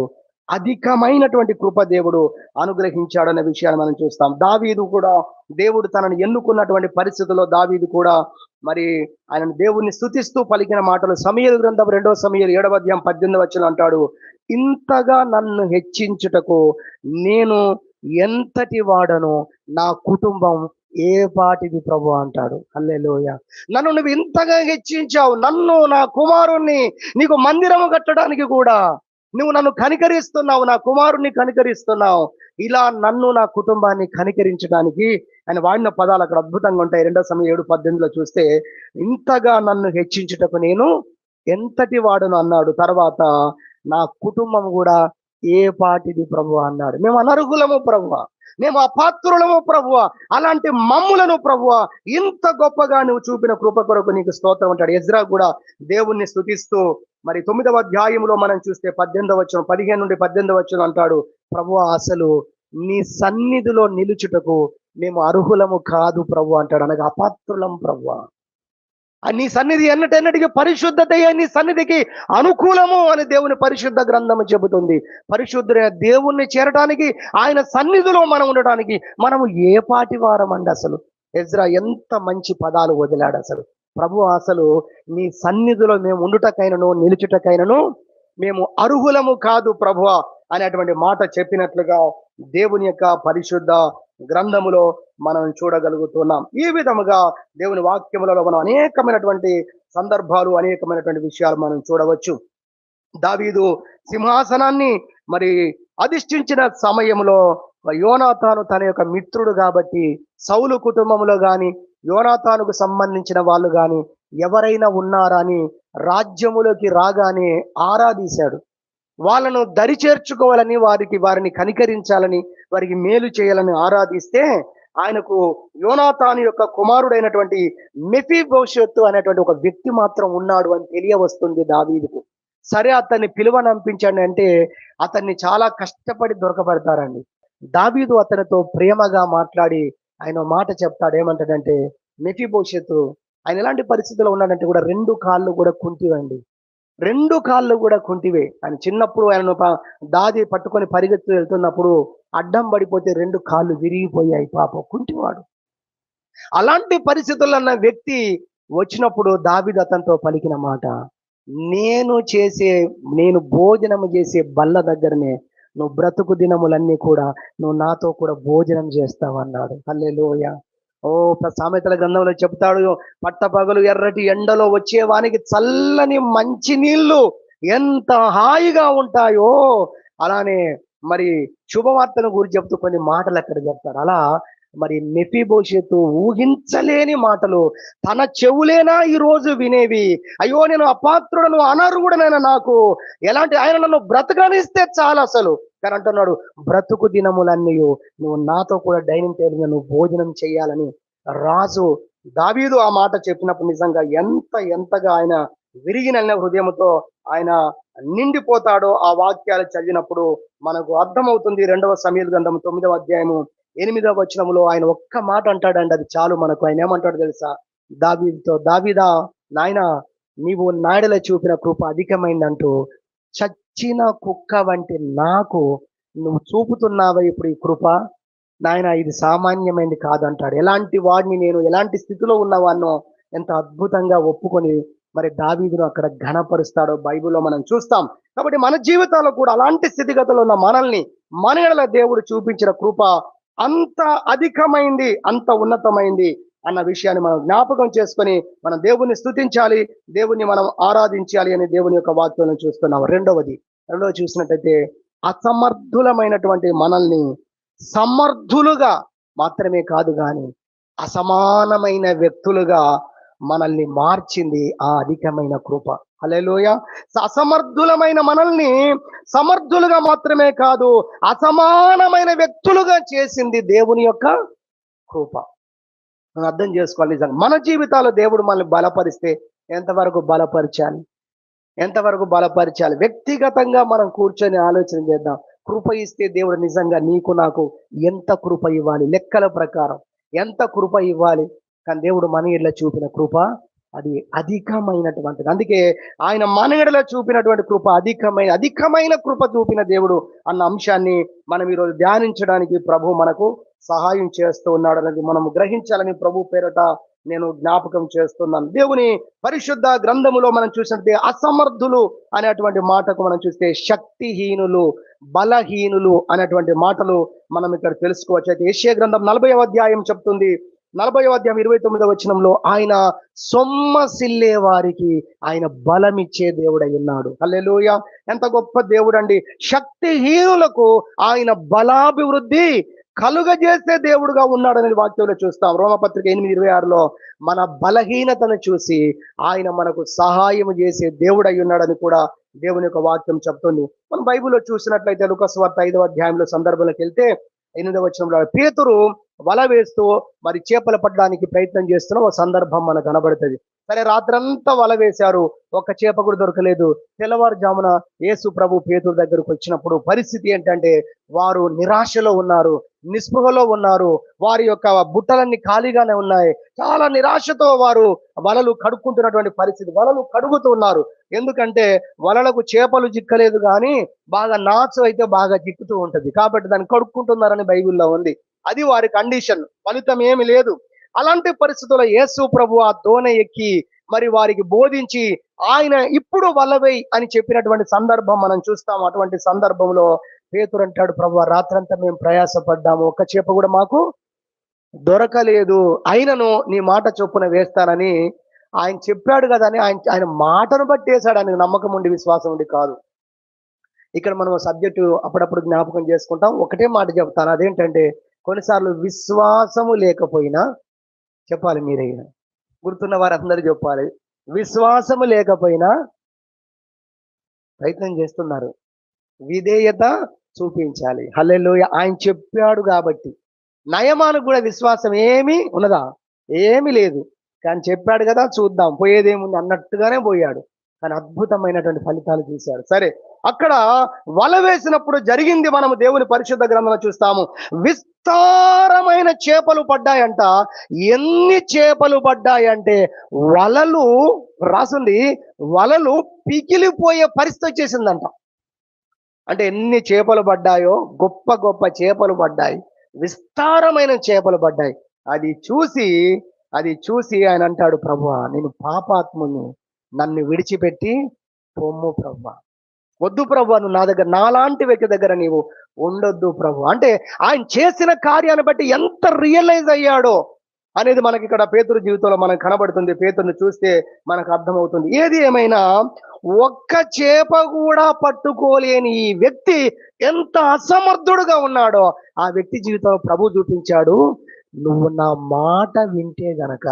అధికమైనటువంటి కృప దేవుడు అనుగ్రహించాడనే విషయాన్ని మనం చూస్తాం. దావీదు కూడా, దేవుడు తనను ఎన్నుకున్నటువంటి పరిస్థితుల్లో దావీదు కూడా మరి ఆయన దేవుణ్ణి స్తుతిస్తూ పలికిన మాటలు సమూయేలు గ్రంథం 2వ సమూయేలు 7వ అధ్యాయం 18వ వచనం అంటాడు, ఇంతగా నన్ను హెచ్చించుటకు నేను ఎంతటి వాడను, నా కుటుంబం ఏ పాటిది ప్రభు అంటాడు. హల్లెలూయా. నన్ను నువ్వు ఇంతగా హెచ్చించావు, నన్ను, నా కుమారుణ్ణి నీకు మందిరము కట్టడానికి కూడా నువ్వు నన్ను కనికరిస్తున్నావు, నా కుమారుణ్ణి కనికరిస్తున్నావు. ఇలా నన్ను, నా కుటుంబాన్ని కనికరించడానికి ఆయన వాడిన పదాలు అక్కడ అద్భుతంగా ఉంటాయి. 2వ సమూయేలు 7:18లో చూస్తే, ఇంతగా నన్ను హెచ్చించుటకు నేను ఎంతటి వాడును అన్నాడు. తర్వాత నా కుటుంబం కూడా ఏ పాటిది ప్రభు అన్నాడు. మేము అనర్హులము ప్రభువా, మేము అపాత్రులము ప్రభువా, అలాంటి మమ్ములను ప్రభువా ఇంత గొప్పగా నువ్వు చూపిన కృప కొరకు నీకు స్తోత్రం అంటాడు. ఎజ్రా కూడా దేవుణ్ణి స్తుతిస్తూ మరి 9వ అధ్యాయంలో మనం చూస్తే 18వ వచనం, 15 నుండి 18వ వచనం అంటాడు, ప్రభువా అసలు నీ సన్నిధిలో నిలుచుటకు మేము అర్హులము కాదు ప్రభు అంటాడు. అనగా అపాత్రులం ప్రభువా, నీ సన్నిధి ఎన్నటెన్నటికి పరిశుద్ధతయే నీ సన్నిధికి అనుకూలము అని దేవుని పరిశుద్ధ గ్రంథము చెబుతుంది. పరిశుద్ధుడైన దేవుణ్ణి చేరడానికి, ఆయన సన్నిధిలో మనం ఉండడానికి మనము ఏ పాటి వారమండి అసలు. ఎజ్రా ఎంత మంచి పదాలు వదిలాడు అసలు. ప్రభు అసలు నీ సన్నిధిలో మేము ఉండుటకైనను నిలుచుటకైనను మేము అర్హులము కాదు ప్రభువా అనేటువంటి మాట చెప్పినట్లుగా దేవుని యొక్క పరిశుద్ధ గ్రంథములో మనం చూడగలుగుతున్నాం. ఈ విధముగా దేవుని వాక్యములలో మనం అనేకమైనటువంటి సందర్భాలు, అనేకమైనటువంటి విషయాలు మనం చూడవచ్చు. దావీదు సింహాసనాన్ని మరి అధిష్ఠించిన సమయంలో యోనాతాను తన యొక్క మిత్రుడు కాబట్టి సౌలు కుటుంబంలో గాని, యోనాతానుకు సంబంధించిన వాళ్ళు గాని ఎవరైనా ఉన్నారా అని రాజ్యములోకి రాగానే ఆరాధించాడు. వాళ్ళను దరి చేర్చుకోవాలని, వారిని కనికరించాలని, వారికి మేలు చేయాలని ఆరాధిస్తే, ఆయనకు యోనాతాను యొక్క కుమారుడైనటువంటి మెఫీబోషెతు అనేటువంటి ఒక వ్యక్తి మాత్రం ఉన్నాడు అని తెలియవస్తుంది దావీదుకు. సరే అతన్ని పిలువనంపించండి అంటే అతన్ని చాలా కష్టపడి దొరకబడతారండి. దావీదు అతనితో ప్రేమగా మాట్లాడి ఆయన మాట చెప్తాడు. ఏమంటాడంటే, మెఫీబోషెతు ఆయన ఎలాంటి పరిస్థితుల్లో ఉన్నాడంటే కూడా 2 కాళ్ళు కూడా కుంటివండి. 2 కాళ్ళు కూడా కుంటివే. ఆయన చిన్నప్పుడు ఆయనను దాది పట్టుకొని పరిగెత్తు వెళ్తున్నప్పుడు అడ్డం పడిపోతే 2 కాళ్ళు విరిగిపోయాయి, పాపం కుంటివాడు. అలాంటి పరిస్థితుల్లో ఉన్న వ్యక్తి వచ్చినప్పుడు దావీదు అతనితో పలికిన మాట, నేను భోజనం చేసే బల్ల దగ్గరనే నువ్వు బ్రతుకు దినములన్నీ కూడా నువ్వు నాతో కూడా భోజనం చేస్తావన్నాడు. హల్లెలూయా. సామెతల గ్రంథంలో చెప్తాడు, పట్టపగలు ఎర్రటి ఎండలో వచ్చేవానికి చల్లని మంచి నీళ్లు ఎంత హాయిగా ఉంటాయో, అలానే మరి శుభవార్తను గురించి చెప్తూ కొన్ని మాటలు అక్కడ చెప్తారు. అలా మరి మెఫీబోషెతు ఊహించలేని మాటలు తన చెవులేనా ఈ రోజు వినేవి. అయ్యో నేను అపాత్రుడను, అనర్హుడనైనా నాకు ఎలాంటి, ఆయన నన్ను బ్రతకనిస్తే చాలు అసలు. కానీ అంటున్నాడు, బ్రతుకు దినములన్నీ నువ్వు నాతో కూడా డైనింగ్ టేబుల్ మీద నువ్వు భోజనం చేయాలని రాజు దావీదు ఆ మాట చెప్పినప్పుడు నిజంగా ఎంతగా ఆయన విరిగిన హృదయంతో ఆయన నిండిపోతాడో ఆ వాక్యాలు చదివినప్పుడు మనకు అర్థమవుతుంది. 2వ సమూయేలు గ్రంథం 9వ అధ్యాయము 8వ వచనంలో ఆయన ఒక్క మాట అంటాడండి, అది చాలు మనకు. ఆయన ఏమంటాడు తెలుసా? దావీదుతో, దావీదా నాయనా నీవు నాయడల చూపిన కృప అధికమైందంటూ చచ్చిన కుక్క వంటి నాకు నువ్వు చూపుతున్నావా ఇప్పుడు ఈ కృప? నాయన ఇది సామాన్యమైనది కాదంటాడు. ఎలాంటి వాడిని నేను, ఎలాంటి స్థితిలో ఉన్నవాన్నో ఎంత అద్భుతంగా ఒప్పుకొని మరి దావీదును అక్కడ ఘనపరుస్తాడో బైబిల్లో మనం చూస్తాం. కాబట్టి మన జీవితాల్లో కూడా అలాంటి స్థితిగతుల్లో ఉన్న మనల్ని మన యెడల దేవుడు చూపించిన కృప అంత అధికమైంది, అంత ఉన్నతమైంది అన్న విషయాన్ని మనం జ్ఞాపకం చేసుకొని మనం దేవుణ్ణి స్తుతించాలి, దేవుణ్ణి మనం ఆరాధించాలి అని దేవుని యొక్క వాక్యాలను చూస్తున్నాం. రెండవది చూసినట్టయితే, అసమర్థులమైనటువంటి మనల్ని సమర్థులుగా మాత్రమే కాదు కానీ అసమానమైన వ్యక్తులుగా మనల్ని మార్చింది ఆ అధికమైన కృప. హల్లెలూయా. అసమర్థులమైన మనల్ని సమర్థులుగా మాత్రమే కాదు, అసమానమైన వ్యక్తులుగా చేసింది దేవుని యొక్క కృప. మనం అర్థం చేసుకోవాలి. నిజంగా మన జీవితాల్లో దేవుడు మనల్ని బలపరిస్తే ఎంతవరకు బలపరిచాలి? వ్యక్తిగతంగా మనం కూర్చొని ఆలోచన చేద్దాం. కృప ఇస్తే దేవుడు నిజంగా నీకు నాకు ఎంత కృప ఇవ్వాలి, లెక్కల ప్రకారం ఎంత కృప ఇవ్వాలి. కానీ దేవుడు మన ఇళ్ళ చూపిన కృప అది అధికమైనటువంటిది. అందుకే ఆయన మన ఎడల చూపినటువంటి కృప అధికమైన కృప చూపిన దేవుడు అన్న అంశాన్ని మనం ఈరోజు ధ్యానించడానికి ప్రభు మనకు సహాయం చేస్తూ ఉన్నాడు అనేది మనం గ్రహించాలని ప్రభు పేరట నేను జ్ఞాపకం చేస్తున్నాను. దేవుని పరిశుద్ధ గ్రంథములో మనం చూసినట్టే అసమర్థులు అనేటువంటి మాటకు మనం చూస్తే శక్తిహీనులు, బలహీనులు అనేటువంటి మాటలు మనం ఇక్కడ తెలుసుకోవచ్చు. అయితే యెషయా గ్రంథం 40వ అధ్యాయం చెప్తుంది, 40వ అధ్యాయం 29వ వచనంలో ఆయన సొమ్మసిల్లే వారికి ఆయన బలమిచ్చే దేవుడై ఉన్నాడు. హల్లెలూయా! ఎంత గొప్ప దేవుడు అండి. శక్తిహీనులకు ఆయన బలాభివృద్ధి కలుగజేసే దేవుడుగా ఉన్నాడు అనేది వాక్యంలో చూస్తాం. రోమపత్రిక 8:26లో మన బలహీనతను చూసి ఆయన మనకు సహాయం చేసే దేవుడై ఉన్నాడని కూడా దేవుని యొక్క వాక్యం చెప్తుంది. మనం బైబిల్లో చూసినట్లయితే లూకా సువార్త 5వ అధ్యాయంలో సందర్భంలోకి వెళ్తే 8వ వచనంలో పేతురు వల వేస్తూ మరి చేపలు పట్టడానికి ప్రయత్నం చేస్తున్న ఒక సందర్భం మనకు కనబడుతుంది. సరే, రాత్రంతా వల వేశారు, ఒక్క చేప కూడా దొరకలేదు. తెల్లవారుజామున యేసు ప్రభు పేతురు దగ్గరకు వచ్చినప్పుడు పరిస్థితి ఏంటంటే వారు నిరాశలో ఉన్నారు, నిస్పృహలో ఉన్నారు, వారి యొక్క బుట్టలన్నీ ఖాళీగానే ఉన్నాయి. చాలా నిరాశతో వారు వలలు కడుక్కుంటున్నటువంటి పరిస్థితి, వలలు కడుగుతూ ఉన్నారు. ఎందుకంటే వలలకు చేపలు చిక్కలేదు, కానీ బాగా నాచు అయితే బాగా చిక్కుతూ ఉంటది, కాబట్టి దాన్ని కడుక్కుంటున్నారని బైబిల్లో ఉంది. అది వారి కండిషన్, ఫలితం ఏమి లేదు. అలాంటి పరిస్థితుల్లో యేసు ప్రభు ఆ దోణి ఎక్కి మరి వారికి బోధించి ఆయన ఇప్పుడు వలవేయ్ అని చెప్పినటువంటి సందర్భం మనం చూస్తాం. అటువంటి సందర్భంలో పేతురు అంటాడు, ప్రభు రాత్రంతా మేము ప్రయాసపడ్డాము, ఒక్క చేప కూడా మాకు దొరకలేదు, అయినను నీ మాట చొప్పున వేస్తానని ఆయన చెప్పాడు కదా అని ఆయన మాటను బట్టి వేశాడు. ఆయనకు నమ్మకం ఉండి విశ్వాసం ఉండి కాదు. ఇక్కడ మనం సబ్జెక్టు అప్పుడప్పుడు జ్ఞాపకం చేసుకుంటాం. ఒకటే మాట చెప్తాను, అదేంటంటే కొన్నిసార్లు విశ్వాసము లేకపోయినా, చెప్పాలి మీరే, గుర్తున్న వారందరూ చెప్పాలి, విశ్వాసము లేకపోయినా ప్రయత్నం చేస్తున్నారు, విధేయత చూపించాలి. హల్లెలూయా! ఆయన చెప్పాడు కాబట్టి. నయమానికి కూడా విశ్వాసం ఏమీ ఉన్నదా? ఏమీ లేదు, కానీ చెప్పాడు కదా చూద్దాం పోయేదేముంది అన్నట్టుగానే పోయాడు, కానీ అద్భుతమైనటువంటి ఫలితాలు చూశాడు. సరే, అక్కడ వల వేసినప్పుడు జరిగింది మనము దేవుని పరిశుద్ధ గ్రంథంలో చూస్తాము. విస్తారమైన చేపలు పడ్డాయంట. ఎన్ని చేపలు పడ్డాయంటే వలలు రాసుంది, వలలు పిగిలిపోయే పరిస్థితి వచ్చేసిందంట. అంటే ఎన్ని చేపలు పడ్డాయో, గొప్ప గొప్ప చేపలు పడ్డాయి, విస్తారమైన చేపలు పడ్డాయి. అది చూసి ఆయన అంటాడు, ప్రభువా నేను పాపాత్ముని, నన్ను విడిచిపెట్టి పొమ్ము ప్రభువా, వద్దు ప్రభువా, నువ్వు నా దగ్గర, నాలాంటి వ్యక్తి దగ్గర నీవు ఉండొద్దు ప్రభు. అంటే ఆయన చేసిన కార్యాన్ని బట్టి ఎంత రియలైజ్ అయ్యాడో అనేది మనకి ఇక్కడ పేతురు జీవితంలో మనకు కనబడుతుంది. పేతురుని చూస్తే మనకు అర్థమవుతుంది. ఏది ఏమైనా ఒక్క చేప కూడా పట్టుకోలేని ఈ వ్యక్తి ఎంత అసమర్థుడుగా ఉన్నాడో ఆ వ్యక్తి జీవితంలో ప్రభు చూపించాడు. నువ్వు నా మాట వింటే గనక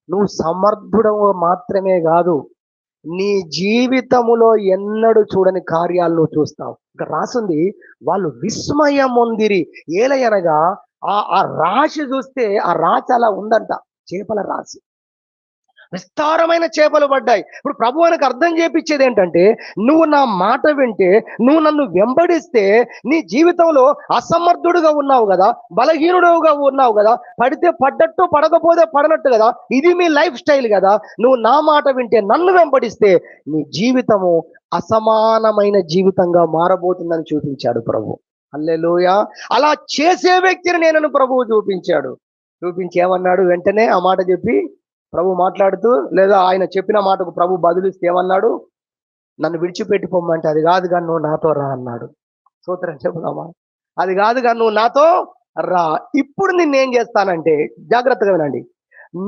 నువ్వు సమర్థుడవు మాత్రమే కాదు, నీ జీవితములో ఎన్నడూ చూడని కార్యాలు నువ్వు చూస్తావు. ఇక్కడ రాసింది, వాళ్ళు విస్మయం పొందిరి. ఏలయనగా ఆ రాశి చూస్తే ఆ రాశి అలా ఉందంట, చేపల రాశి, విస్తారమైన చేపలు పడ్డాయి. ఇప్పుడు ప్రభు ఆయనకు అర్థం చేపించేది ఏంటంటే, నువ్వు నా మాట వింటే, నువ్వు నన్ను వెంబడిస్తే, నీ జీవితంలో అసమర్థుడుగా ఉన్నావు కదా, బలహీనుడుగా ఉన్నావు కదా, పడితే పడ్డట్టు పడకపోతే పడనట్టు కదా, ఇది మీ లైఫ్ స్టైల్ కదా. నువ్వు నా మాట వింటే, నన్ను వెంబడిస్తే నీ జీవితము అసమానమైన జీవితంగా మారబోతుందని చూపించాడు ప్రభు. హల్లెలూయా! అలా చేసే వ్యక్తిని నేను ప్రభువు చూపించి ఏమన్నాడు, వెంటనే ఆ మాట చెప్పి ప్రభు మాట్లాడుతూ, లేదా ఆయన చెప్పిన మాటకు ప్రభు బదులిస్తే ఏమన్నాడు, నన్ను విడిచిపెట్టి పొమ్మంటే అది కాదు కానీ నువ్వు నాతో రా అన్నాడు. సూత్రం చెబుదామా? అది కాదు కానీ నువ్వు నాతో రా, ఇప్పుడు నిన్నేం చేస్తానంటే, జాగ్రత్తగా వినండి,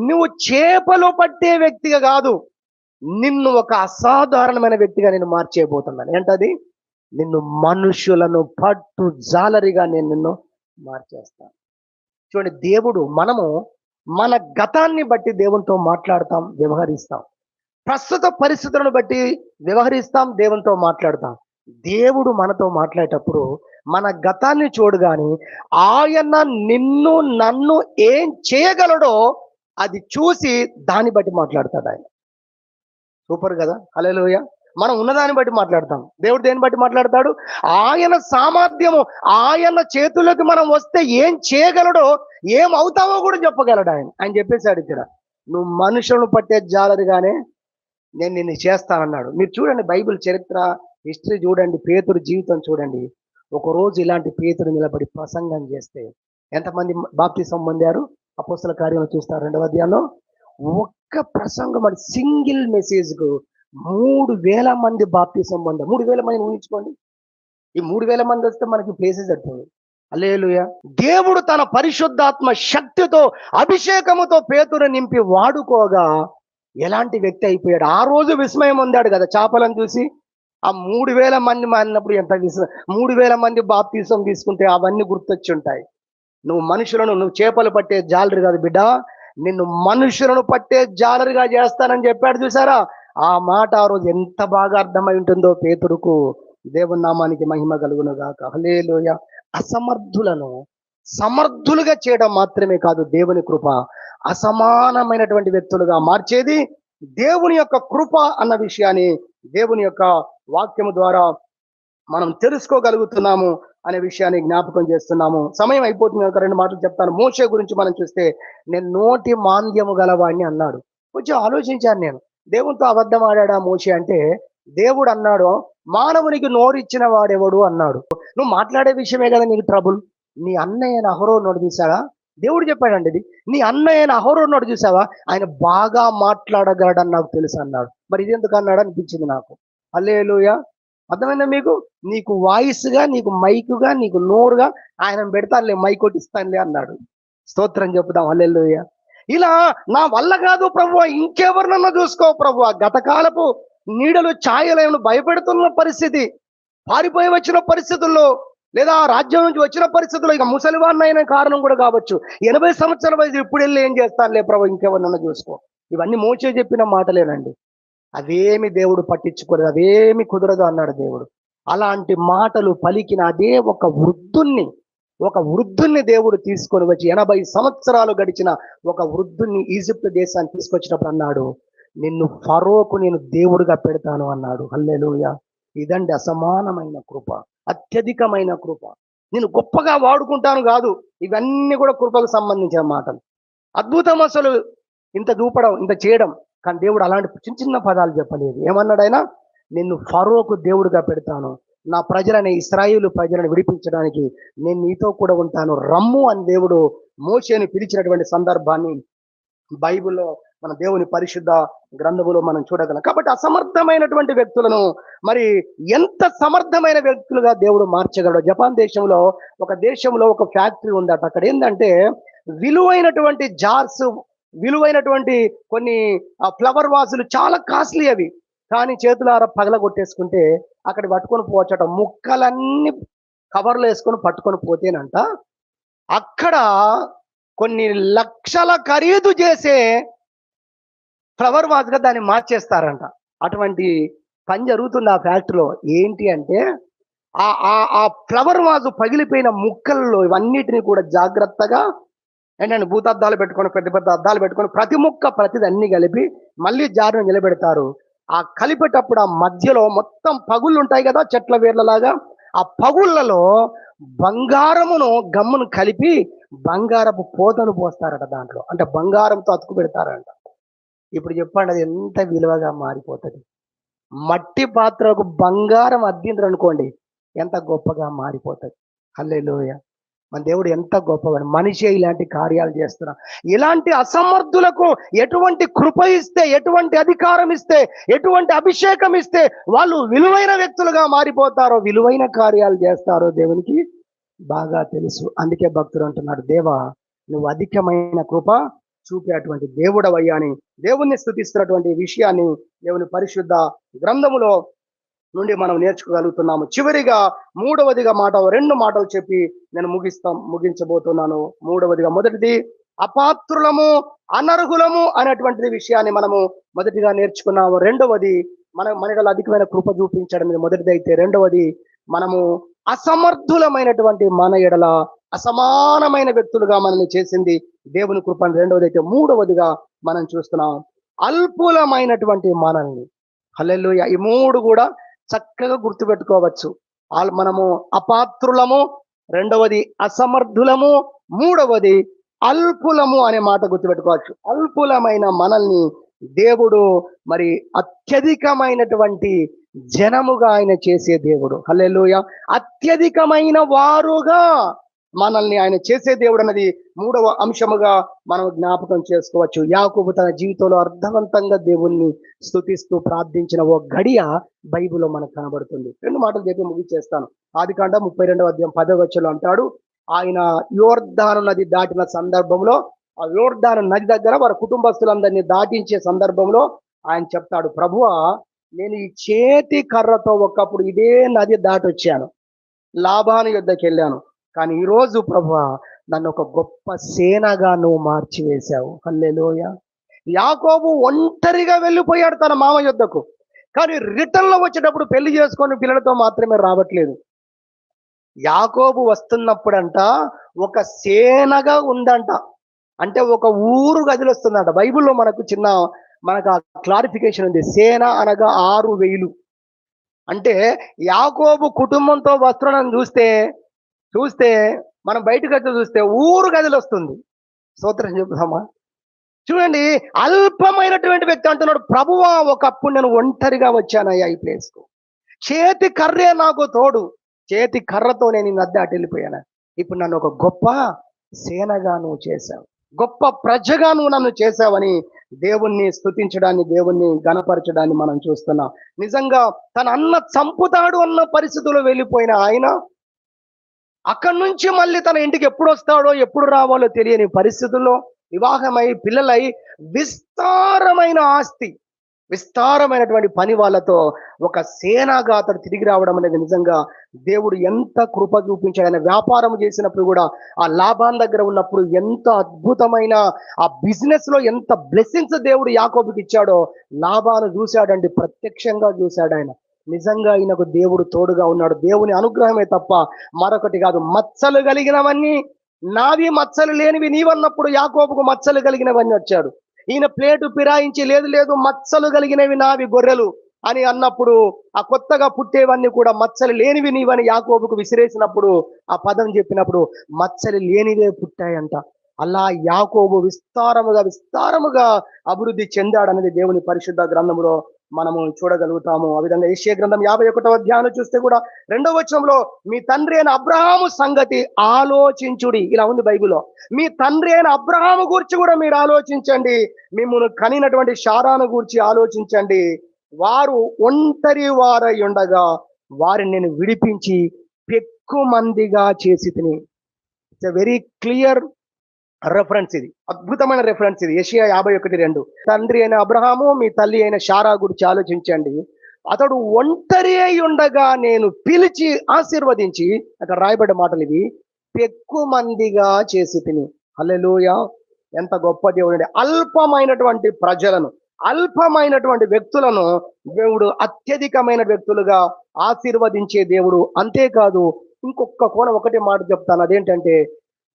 నువ్వు చేపలు పట్టే వ్యక్తిగా కాదు, నిన్ను ఒక అసాధారణమైన వ్యక్తిగా నేను మార్చేయబోతున్నాను. ఏంటది? నిన్ను మనుషులను పట్టు జాలరిగా నేను నిన్ను మార్చేస్తాను. చూడండి, దేవుడు, మనము మన గతాన్ని బట్టి దేవునితో మాట్లాడతాం, వ్యవహరిస్తాం. ప్రస్తుత పరిస్థితులను బట్టి వ్యవహరిస్తాం, దేవునితో మాట్లాడతాం. దేవుడు మనతో మాట్లాడేటప్పుడు మన గతాన్ని చూడు గాని ఆయన నిన్ను నన్ను ఏం చేయగలడో అది చూసి దాన్ని బట్టి మాట్లాడతాడు ఆయన. సూపర్ కదా? హల్లెలూయా! మనం ఉన్నదాన్ని బట్టి మాట్లాడతాం, దేవుడు దేన్ని బట్టి మాట్లాడతాడు? ఆయన సామర్థ్యము, ఆయన చేతులకు మనం వస్తే ఏం చేయగలడో, ఏం అవుతావో కూడా చెప్పగలడు ఆయన. ఆయన చెప్పేశాడు ఇక్కడ, నువ్వు మనుషులను పట్టే జాలరిగానే నేను నిన్ను చేస్తానన్నాడు. మీరు చూడండి బైబిల్ చరిత్ర, హిస్టరీ చూడండి, పేతురు జీవితం చూడండి. ఒకరోజు ఇలాంటి పేతురు నిలబడి ప్రసంగం చేస్తే ఎంతమంది బాప్తిసం పొందారు? అపోస్తల కార్యం చూస్తారు 2వ అధ్యాయంలో. ఒక్క ప్రసంగం అంటే సింగిల్ మెసేజ్ కు 3,000 మంది బాప్తిసం పొందారు. 3,000 మందిని ఊహించుకోండి. ఈ 3,000 మంది వస్తే మనకి ప్లేసెస్ సరిపోదు. హల్లెలూయా. దేవుడు తన పరిశుద్ధాత్మ శక్తితో అభిషేకముతో పేతురు నింపి వాడుకోగా ఎలాంటి వ్యక్తి అయిపోయాడు. ఆ రోజు విస్మయం పొందాడు కదా చేపలను చూసి. ఆ 3,000 మంది మారినప్పుడు ఎంత 3,000 మంది బాప్తిసం తీసుకుంటే అవన్నీ గుర్తొచ్చి ఉంటాయి. నువ్వు చేపలు పట్టే జాలరి కాదు బిడ్డ, నిన్ను మనుషులను పట్టే జాలరిగా చేస్తానని చెప్పాడు చూసారా. ఆ మాట ఆ రోజు ఎంత బాగా అర్థమై ఉంటుందో పేతురుకు. దేవుని నామానికి మహిమ కలుగును గాక. హల్లెలూయా. అసమర్థులను సమర్థులుగా చేయడం మాత్రమే కాదు దేవుని కృప, అసమానమైనటువంటి వ్యక్తులుగా మార్చేది దేవుని యొక్క కృప అన్న విషయాన్ని దేవుని యొక్క వాక్యము ద్వారా మనం తెలుసుకోగలుగుతున్నాము అనే విషయాన్ని జ్ఞాపకం చేస్తున్నాము. సమయం అయిపోతుంది కనుక 2 మాటలు చెప్తాను. మోషే గురించి మనం చూస్తే, నేను నోటి మాంద్యము గలవాడిని అన్నాడు. కొంచెం ఆలోచించాను నేను. దేవునితో అబద్ధం ఆడాడా మోషే అంటే? దేవుడు అన్నాడు, మానవునికి నోరిచ్చిన వాడెవడు అన్నాడు. నువ్వు మాట్లాడే విషయమే కదా నీకు ట్రబుల్. నీ అన్నయ్యన అహరోనుడు చూసావా? దేవుడు చెప్పాడండి ఇది. నీ అన్నయ్యన అహరోనుడు చూసావా? ఆయన బాగా మాట్లాడగలడని నాకు తెలుసు అన్నాడు. మరి ఇది ఎందుకు అన్నాడు అనిపించింది నాకు. హల్లెలూయా. అర్థమైందా మీకు? నీకు వాయిస్గా, నీకు మైకుగా, నీకు నోరుగా ఆయన పెడతానులే, మైక్ కొట్టిస్తానులే అన్నాడు. స్తోత్రం చెప్పుదాం. హల్లెలూయా. ఇలా నా వల్ల కాదు ప్రభువా, ఇంకెవరినన్నా చూసుకో ప్రభువా. గతకాలపు నీడలు ఛాయలను భయపెడుతున్న పరిస్థితి, పారిపోయి వచ్చిన పరిస్థితుల్లో, లేదా రాజ్యం నుంచి వచ్చిన పరిస్థితుల్లో, ఇక ముసలివాడిని అయిన కారణం కూడా కావచ్చు. 80 సంవత్సరాల వయసు ఇప్పుడు వెళ్ళి ఏం చేస్తానులే ప్రభు, ఇంకెవరినన్నా చూసుకో. ఇవన్నీ మోషే చెప్పిన మాటలేనండి. అవేమి దేవుడు పట్టించుకోలేదు, అవేమి కుదరదు అన్నాడు దేవుడు. అలాంటి మాటలు పలికిన అదే ఒక వృద్ధుణ్ణి దేవుడు తీసుకొని వచ్చి 80 సంవత్సరాలు గడిచిన ఒక వృద్ధుణ్ణి ఈజిప్ట్ దేశాన్ని తీసుకొచ్చినప్పుడు అన్నాడు, నిన్ను ఫరోకు నేను దేవుడిగా పెడతాను అన్నాడు. హల్లెలూయా. ఇదండి అసమానమైన కృప, అత్యధికమైన కృప. నేను గొప్పగా వాడుకుంటాను కాదు, ఇవన్నీ కూడా కృపకు సంబంధించిన మాటలు. అద్భుతం అసలు ఇంత చూపడం, ఇంత చేయడం. కానీ దేవుడు అలాంటి చిన్న చిన్న పదాలు చెప్పలేదు. ఏమన్నాడు ఆయన? నిన్ను ఫరోకు దేవుడిగా పెడతాను, నా ప్రజలని, ఇశ్రాయేలు ప్రజలను విడిపించడానికి నేను నీతో కూడా ఉంటాను, రమ్ము అని దేవుడు మోషేని పిలిచినటువంటి సందర్భాన్ని బైబిల్లో, మన దేవుని పరిశుద్ధ గ్రంథములో మనం చూడగలం. కాబట్టి అసమర్థమైనటువంటి వ్యక్తులను మరి ఎంత సమర్థమైన వ్యక్తులుగా దేవుడు మార్చగలడు. జపాన్ దేశంలో ఒక ఫ్యాక్టరీ ఉందట. అక్కడ ఏంటంటే విలువైనటువంటి జార్స్, విలువైనటువంటి కొన్ని ఫ్లవర్ వాజులు చాలా కాస్ట్లీ అవి. కానీ చేతులారా పగల కొట్టేసుకుంటే అక్కడ పట్టుకొని పోవచ్చట. ముక్కలన్నీ కవర్లు వేసుకొని పట్టుకొని పోతేనంట అక్కడ కొన్ని లక్షల ఖరీదు చేసే ఫ్లవర్ వాజ్గా దాన్ని మార్చేస్తారంట. అటువంటి పని జరుగుతుంది ఆ ఫ్యాక్టరీలో. ఏంటి అంటే ఆ ఫ్లవర్ వాజు పగిలిపోయిన ముక్కల్లో ఇవన్నిటిని కూడా జాగ్రత్తగా ఏంటంటే భూతద్దాలు పెట్టుకొని, పెద్ద పెద్ద అద్దాలు పెట్టుకొని, ప్రతి ముక్క ప్రతిది అన్ని కలిపి మళ్ళీ జారును నిలబెడతారు. ఆ కలిపేటప్పుడు ఆ మధ్యలో మొత్తం పగుళ్ళు ఉంటాయి కదా, చెట్ల వేర్లలాగా. ఆ పగుళ్ళలో బంగారమును గమ్మును కలిపి బంగారపు పోతను పోస్తారట దాంట్లో. అంటే బంగారంతో అతుకు పెడతారంట. ఇప్పుడు చెప్పండి, అది ఎంత విలువగా మారిపోతుంది. మట్టి పాత్రకు బంగారం అద్దిండ్రు అనుకోండి, ఎంత గొప్పగా మారిపోతుంది. హల్లెలూయా. మన దేవుడు ఎంత గొప్పవాడు. మనిషి ఇలాంటి కార్యాలు చేస్తున్నా. ఇలాంటి అసమర్థులకు ఎటువంటి కృప ఇస్తే, ఎటువంటి అధికారం ఇస్తే, ఎటువంటి అభిషేకం ఇస్తే వాళ్ళు విలువైన వ్యక్తులుగా మారిపోతారో, విలువైన కార్యాలు చేస్తారో దేవునికి బాగా తెలుసు. అందుకే భక్తుడు అంటున్నాడు, దేవా నువ్వు అధికమైన కృప చూపే అటువంటి దేవుడవయ్యా అని దేవుణ్ణి స్తుతిస్తున్నటువంటి విషయాన్ని దేవుని పరిశుద్ధ గ్రంథములో నుండి మనం నేర్చుకోగలుగుతున్నాము. చివరిగా 3వదిగా మాట, 2 మాటలు చెప్పి నేను ముగించబోతున్నాను. 3వదిగా, మొదటిది అపాత్రులము, అనర్హులము అనేటువంటి విషయాన్ని మనము మొదటిగా నేర్చుకున్నాము. 2వది మనలో అధికమైన కృప చూపించడం మొదటిది అయితే, 2వది మనము అసమర్థులమైనటువంటి మన ఎడల అసమానమైన వ్యక్తులుగా మనల్ని చేసింది దేవుని కృప 2వది అయితే, 3వదిగా మనం చూస్తున్నాం అల్పులమైనటువంటి మనల్ని. హల్లెలూయా. ఈ 3 కూడా చక్కగా గుర్తుపెట్టుకోవచ్చు. మనము అపాత్రులము, 2వది అసమర్థులము, 3వది అల్పులము అనే మాట గుర్తుపెట్టుకోవచ్చు. అల్పులమైన మనల్ని దేవుడు మరి అత్యధికమైనటువంటి జనముగా ఆయన చేసే దేవుడు. హల్లెలూయా. అత్యధికమైన వారుగా మనల్ని ఆయన చేసే దేవుడు అన్నది మూడవ అంశముగా మనం జ్ఞాపకం చేసుకోవచ్చు. యాకోబు తన జీవితంలో అర్థవంతంగా దేవుణ్ణి స్తుతిస్తూ ప్రార్థించిన ఓ గడియ బైబిల్లో మనకు కనబడుతుంది. 2 మాటలు చెప్పి ముగిచేస్తాను. ఆదికాండం 32వ అధ్యాయం 10వ వచనంలో అంటాడు, ఆయన యోర్దాను నది దాటిన సందర్భంలో, ఆ యోర్దాను నది దగ్గర వారి కుటుంబస్తులందరినీ దాటించే సందర్భంలో ఆయన చెప్తాడు, ప్రభువా, నేను ఈ చేతి కర్రతో ఒకప్పుడు ఇదే నది దాటొచ్చాను, లాబాను యుద్ధకి వెళ్ళాను, కానీ ఈరోజు ప్రభువా నన్ను ఒక గొప్ప సేనగా నువ్వు మార్చివేశావు. హల్లెలూయా. యాకోబు ఒంటరిగా వెళ్ళిపోయాడు తన మామ యుద్ధకు, కానీ రిటర్న్ లో వచ్చేటప్పుడు పెళ్లి చేసుకొని పిల్లలతో మాత్రమే రావట్లేదు. యాకోబు వస్తున్నప్పుడంట ఒక సేనగా ఉందంట, అంటే ఒక ఊరు గదిలొస్తుందంట. బైబిల్లో మనకు ఆ క్లారిఫికేషన్ ఉంది. సేన అనగా 6,000. అంటే యాకోబు కుటుంబంతో వస్తున్నాడని చూస్తే మనం బయటకు వచ్చి చూస్తే ఊరు గదిలో వస్తుంది. స్తోత్రం చెబుదామా? చూడండి, అల్పమైనటువంటి వ్యక్తి అంటున్నాడు, ప్రభువా ఒకప్పుడు నేను ఒంటరిగా వచ్చానయ్యా ఈ ప్లేస్కు, చేతి కర్రే నాకు తోడు, చేతి కర్రతో నేను ఈ నది దాటి వెళ్ళిపోయాను, ఇప్పుడు నన్ను ఒక గొప్ప సేనగా నువ్వు చేశావు, గొప్ప ప్రజగా నువ్వు నన్ను చేశావని దేవుణ్ణి స్తుతించడాన్ని, దేవుణ్ణి గణపరచడాన్ని మనం చూస్తున్నాం. నిజంగా తన అన్న చంపుతాడు అన్న పరిస్థితుల్లో వెళ్ళిపోయిన ఆయన అక్కడి నుంచి మళ్ళీ తన ఇంటికి ఎప్పుడు వస్తాడో ఎప్పుడు రావాలో తెలియని పరిస్థితుల్లో వివాహమై పిల్లలై విస్తారమైన ఆస్తి, విస్తారమైనటువంటి పని వాళ్ళతో ఒక సేనగా అతడు తిరిగి రావడం అనేది నిజంగా దేవుడు ఎంత కృప చూపించాడు. ఆయన వ్యాపారం చేసినప్పుడు కూడా ఆ లాభాన్ దగ్గర ఉన్నప్పుడు ఎంత అద్భుతమైన ఆ బిజినెస్ లో ఎంత బ్లెస్సింగ్స్ దేవుడు యాకోబుకి ఇచ్చాడో లాభాను చూశాడండి, ప్రత్యక్షంగా చూశాడు ఆయన. నిజంగా ఈయనకు దేవుడు తోడుగా ఉన్నాడు. దేవుని అనుగ్రహమే తప్ప మరొకటి కాదు. మచ్చలు కలిగినవన్నీ నావి, మచ్చలు లేనివి నీవన్నప్పుడు యాకోబుకు మచ్చలు కలిగినవన్నీ వచ్చాడు. ఈయన ప్లేటు పిరాయించి లేదు మచ్చలు కలిగినవి నావి గొర్రెలు అని అన్నప్పుడు ఆ కొత్తగా పుట్టేవన్నీ కూడా మచ్చలు లేనివి నీవని యాకోబుకు విసిరేసినప్పుడు ఆ పదం చెప్పినప్పుడు మచ్చలు లేనివే పుట్టాయంట. అలా యాకోబు విస్తారముగా అభివృద్ధి చెందాడనేది దేవుని పరిశుద్ధ గ్రంథములో మనము చూడగలుగుతాము. ఆ విధంగా యెషయా గ్రంథం 51వ అధ్యాయం చూస్తే కూడా 2వ వచనంలో మీ తండ్రి అయిన అబ్రహాము సంగతి ఆలోచించుడి ఇలా ఉంది బైబిల్లో. మీ తండ్రి అయిన అబ్రహాము గురించి కూడా మీరు ఆలోచించండి, మిమ్మల్ని కనినటువంటి శారాను గురించి ఆలోచించండి. వారు ఒంటరి వారై ఉండగా వారిని నేను విడిపించి పెక్కు మందిగా చేసి తిని. It's a very clear reference, ఇది అద్భుతమైన రెఫరెన్స్. ఇది యెషయా 51:2. తండ్రి అయిన అబ్రహాము మీ తల్లి అయిన శారా గురించి ఆలోచించండి. అతడు ఒంటరి అయి ఉండగా నేను పిలిచి ఆశీర్వదించి, అక్కడ రాయబడ్డ మాటలు ఇవి, పెక్కు మందిగా చేసి తిని. హల్లెలూయా. ఎంత గొప్ప దేవుడు! అల్పమైనటువంటి ప్రజలను, అల్పమైనటువంటి వ్యక్తులను దేవుడు అత్యధికమైన వ్యక్తులుగా ఆశీర్వదించే దేవుడు. అంతేకాదు, ఇంకొక కోణం ఒకటే మాట చెప్తాను, అదేంటంటే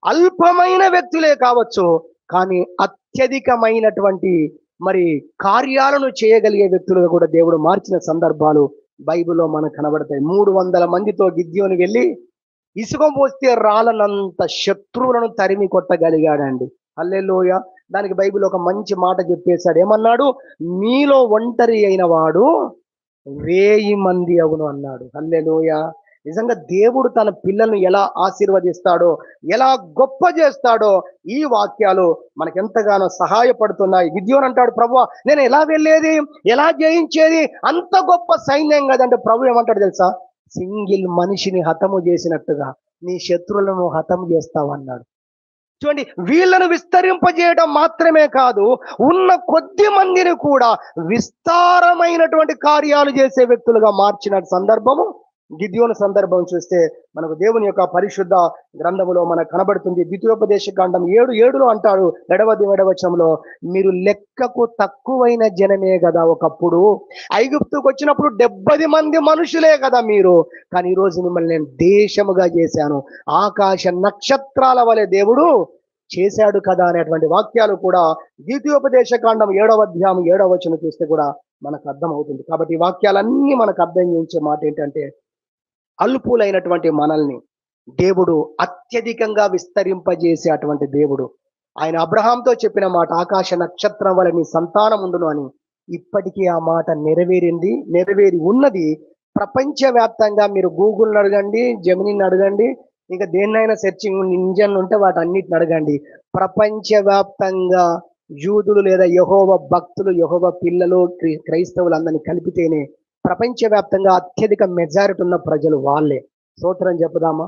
అల్పమైన వ్యక్తులే కావచ్చు, కానీ అత్యధికమైనటువంటి మరి కార్యాలను చేయగలిగే వ్యక్తులుగా కూడా దేవుడు మార్చిన సందర్భాలు బైబిల్లో మనకు కనబడతాయి. 300 మందితో గిద్యోను వెళ్ళి ఇసుక పోస్తే రాలనంత శత్రువులను తరిమి కొట్టగలిగాడండి. హల్లెలూయా. దానికి బైబిల్ ఒక మంచి మాట చెప్పేశాడు. ఏమన్నాడు? మీలో ఒంటరి అయిన వాడు 1000 మంది అవును అన్నాడు. హల్లెలూయా. నిజంగా దేవుడు తన పిల్లల్ని ఎలా ఆశీర్వదిస్తాడో, ఎలా గొప్ప చేస్తాడో ఈ వాక్యాలు మనకెంతగానో సహాయపడుతున్నాయి. గిద్యోను అంటాడు, ప్రభువా నేను ఎలా వెళ్ళేది, ఎలా జయించేది, అంత గొప్ప సైన్యం కదంటే ప్రభు ఏమంటాడు తెలుసా? సింగిల్ మనిషిని హతము చేసినట్టుగా నీ శత్రువులను హతము చేస్తావన్నాడు. చూడండి, వీళ్ళను విస్తరింపజేయడం మాత్రమే కాదు, ఉన్న కొద్ది మందిని కూడా విస్తారమైనటువంటి కార్యాలు చేసే వ్యక్తులుగా మార్చిన సందర్భము గిద్యోను సందర్భం చూస్తే మనకు దేవుని యొక్క పరిశుద్ధ గ్రంథములో మనకు కనబడుతుంది. ద్వితీయోపదేశ కాండం 7:7 అంటాడు 7వ వచనంలో, మీరు లెక్కకు తక్కువైన జనమే కదా ఒకప్పుడు, ఐగుప్తుకు వచ్చినప్పుడు 70 మంది మనుషులే కదా మీరు, కానీ ఈరోజు మిమ్మల్ని నేను దేశముగా చేశాను, ఆకాశ నక్షత్రాల వలె దేవుడు చేశాడు కదా అనేటువంటి వాక్యాలు కూడా ద్వితీయోపదేశ కాండం 7వ అధ్యాయం 7వ వచనం చూస్తే కూడా మనకు అర్థం అవుతుంది. కాబట్టి ఈ వాక్యాలన్నీ మనకు అర్థం చేయించే మాట ఏంటంటే, అల్పులైనటువంటి మనల్ని దేవుడు అత్యధికంగా విస్తరింపజేసే అటువంటి దేవుడు. ఆయన అబ్రహాంతో చెప్పిన మాట, ఆకాశ నక్షత్రం వలె నీ సంతానం ఉండును అని. ఇప్పటికీ ఆ మాట నెరవేరింది, నెరవేరి ఉన్నది. ప్రపంచవ్యాప్తంగా మీరు గూగుల్ని అడగండి, జెమినీని అడగండి, ఇంకా దేన్నైనా సెర్చింగ్ ఇంజన్లు ఉంటే వాటన్నిటిని అడగండి. ప్రపంచవ్యాప్తంగా యూదులు లేదా యెహోవా భక్తులు, యెహోవా పిల్లలు, క్రైస్తవులందరినీ కలిపితేనే ప్రపంచవ్యాప్తంగా అత్యధిక మెజారిటీ ఉన్న ప్రజలు వాళ్ళే. స్తోత్రం చెప్పుదామా?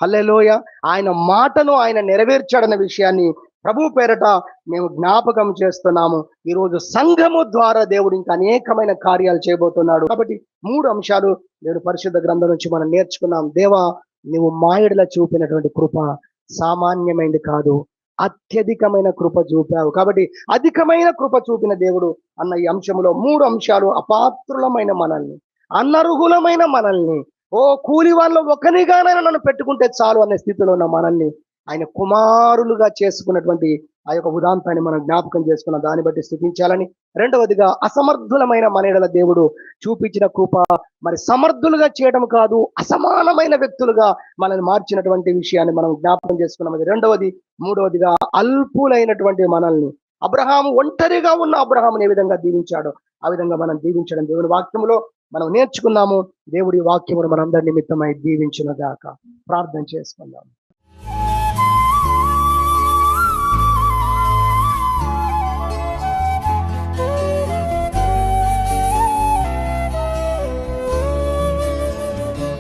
హల్లెలూయ. ఆయన మాటను ఆయన నెరవేర్చాడన్న విషయాన్ని ప్రభు పేరట మేము జ్ఞాపకం చేస్తున్నాము. ఈరోజు సంఘము ద్వారా దేవుడు ఇంకా అనేకమైన కార్యాలు చేయబోతున్నాడు. కాబట్టి 3 అంశాలు దేవుడు పరిశుద్ధ గ్రంథం నుంచి మనం నేర్చుకున్నాం. దేవా, నువ్వు మాయడల చూపినటువంటి కృప సామాన్యమైనది కాదు, అత్యధికమైన కృప చూపావు. కాబట్టి అధికమైన కృప చూపిన దేవుడు అన్న ఈ అంశంలో 3 అంశాలు: అపాత్రులమైన మనల్ని, అనర్హులమైన మనల్ని, ఓ కూలి వాళ్ళలో ఒకనిగానైనా నన్ను పెట్టుకుంటే చాలు అనే స్థితిలో ఉన్న మనల్ని ఆయన కుమారులుగా చేసుకున్నటువంటి ఆ యొక్క ఉదాంతాన్ని మనం జ్ఞాపకం చేసుకున్న దాన్ని బట్టి స్థుతించాలని. రెండవదిగా, అసమర్థులమైన మన యెడల దేవుడు చూపించిన కృప మరి సమర్థులుగా చేయడం కాదు, అసమానమైన వ్యక్తులుగా మనల్ని మార్చినటువంటి విషయాన్ని మనం జ్ఞాపకం చేసుకున్నాం. అది రెండవది. మూడవదిగా, అల్పులైనటువంటి మనల్ని, అబ్రహాము ఒంటరిగా ఉన్న అబ్రహాముని ఏ విధంగా దీవించాడో ఆ విధంగా మనం దీవించడం దేవుని వాక్యములో మనం నేర్చుకున్నాము. దేవుడి వాక్యమును మనందరి నిమిత్తమై దీవించును గాక. ప్రార్థన చేసుకుందాం.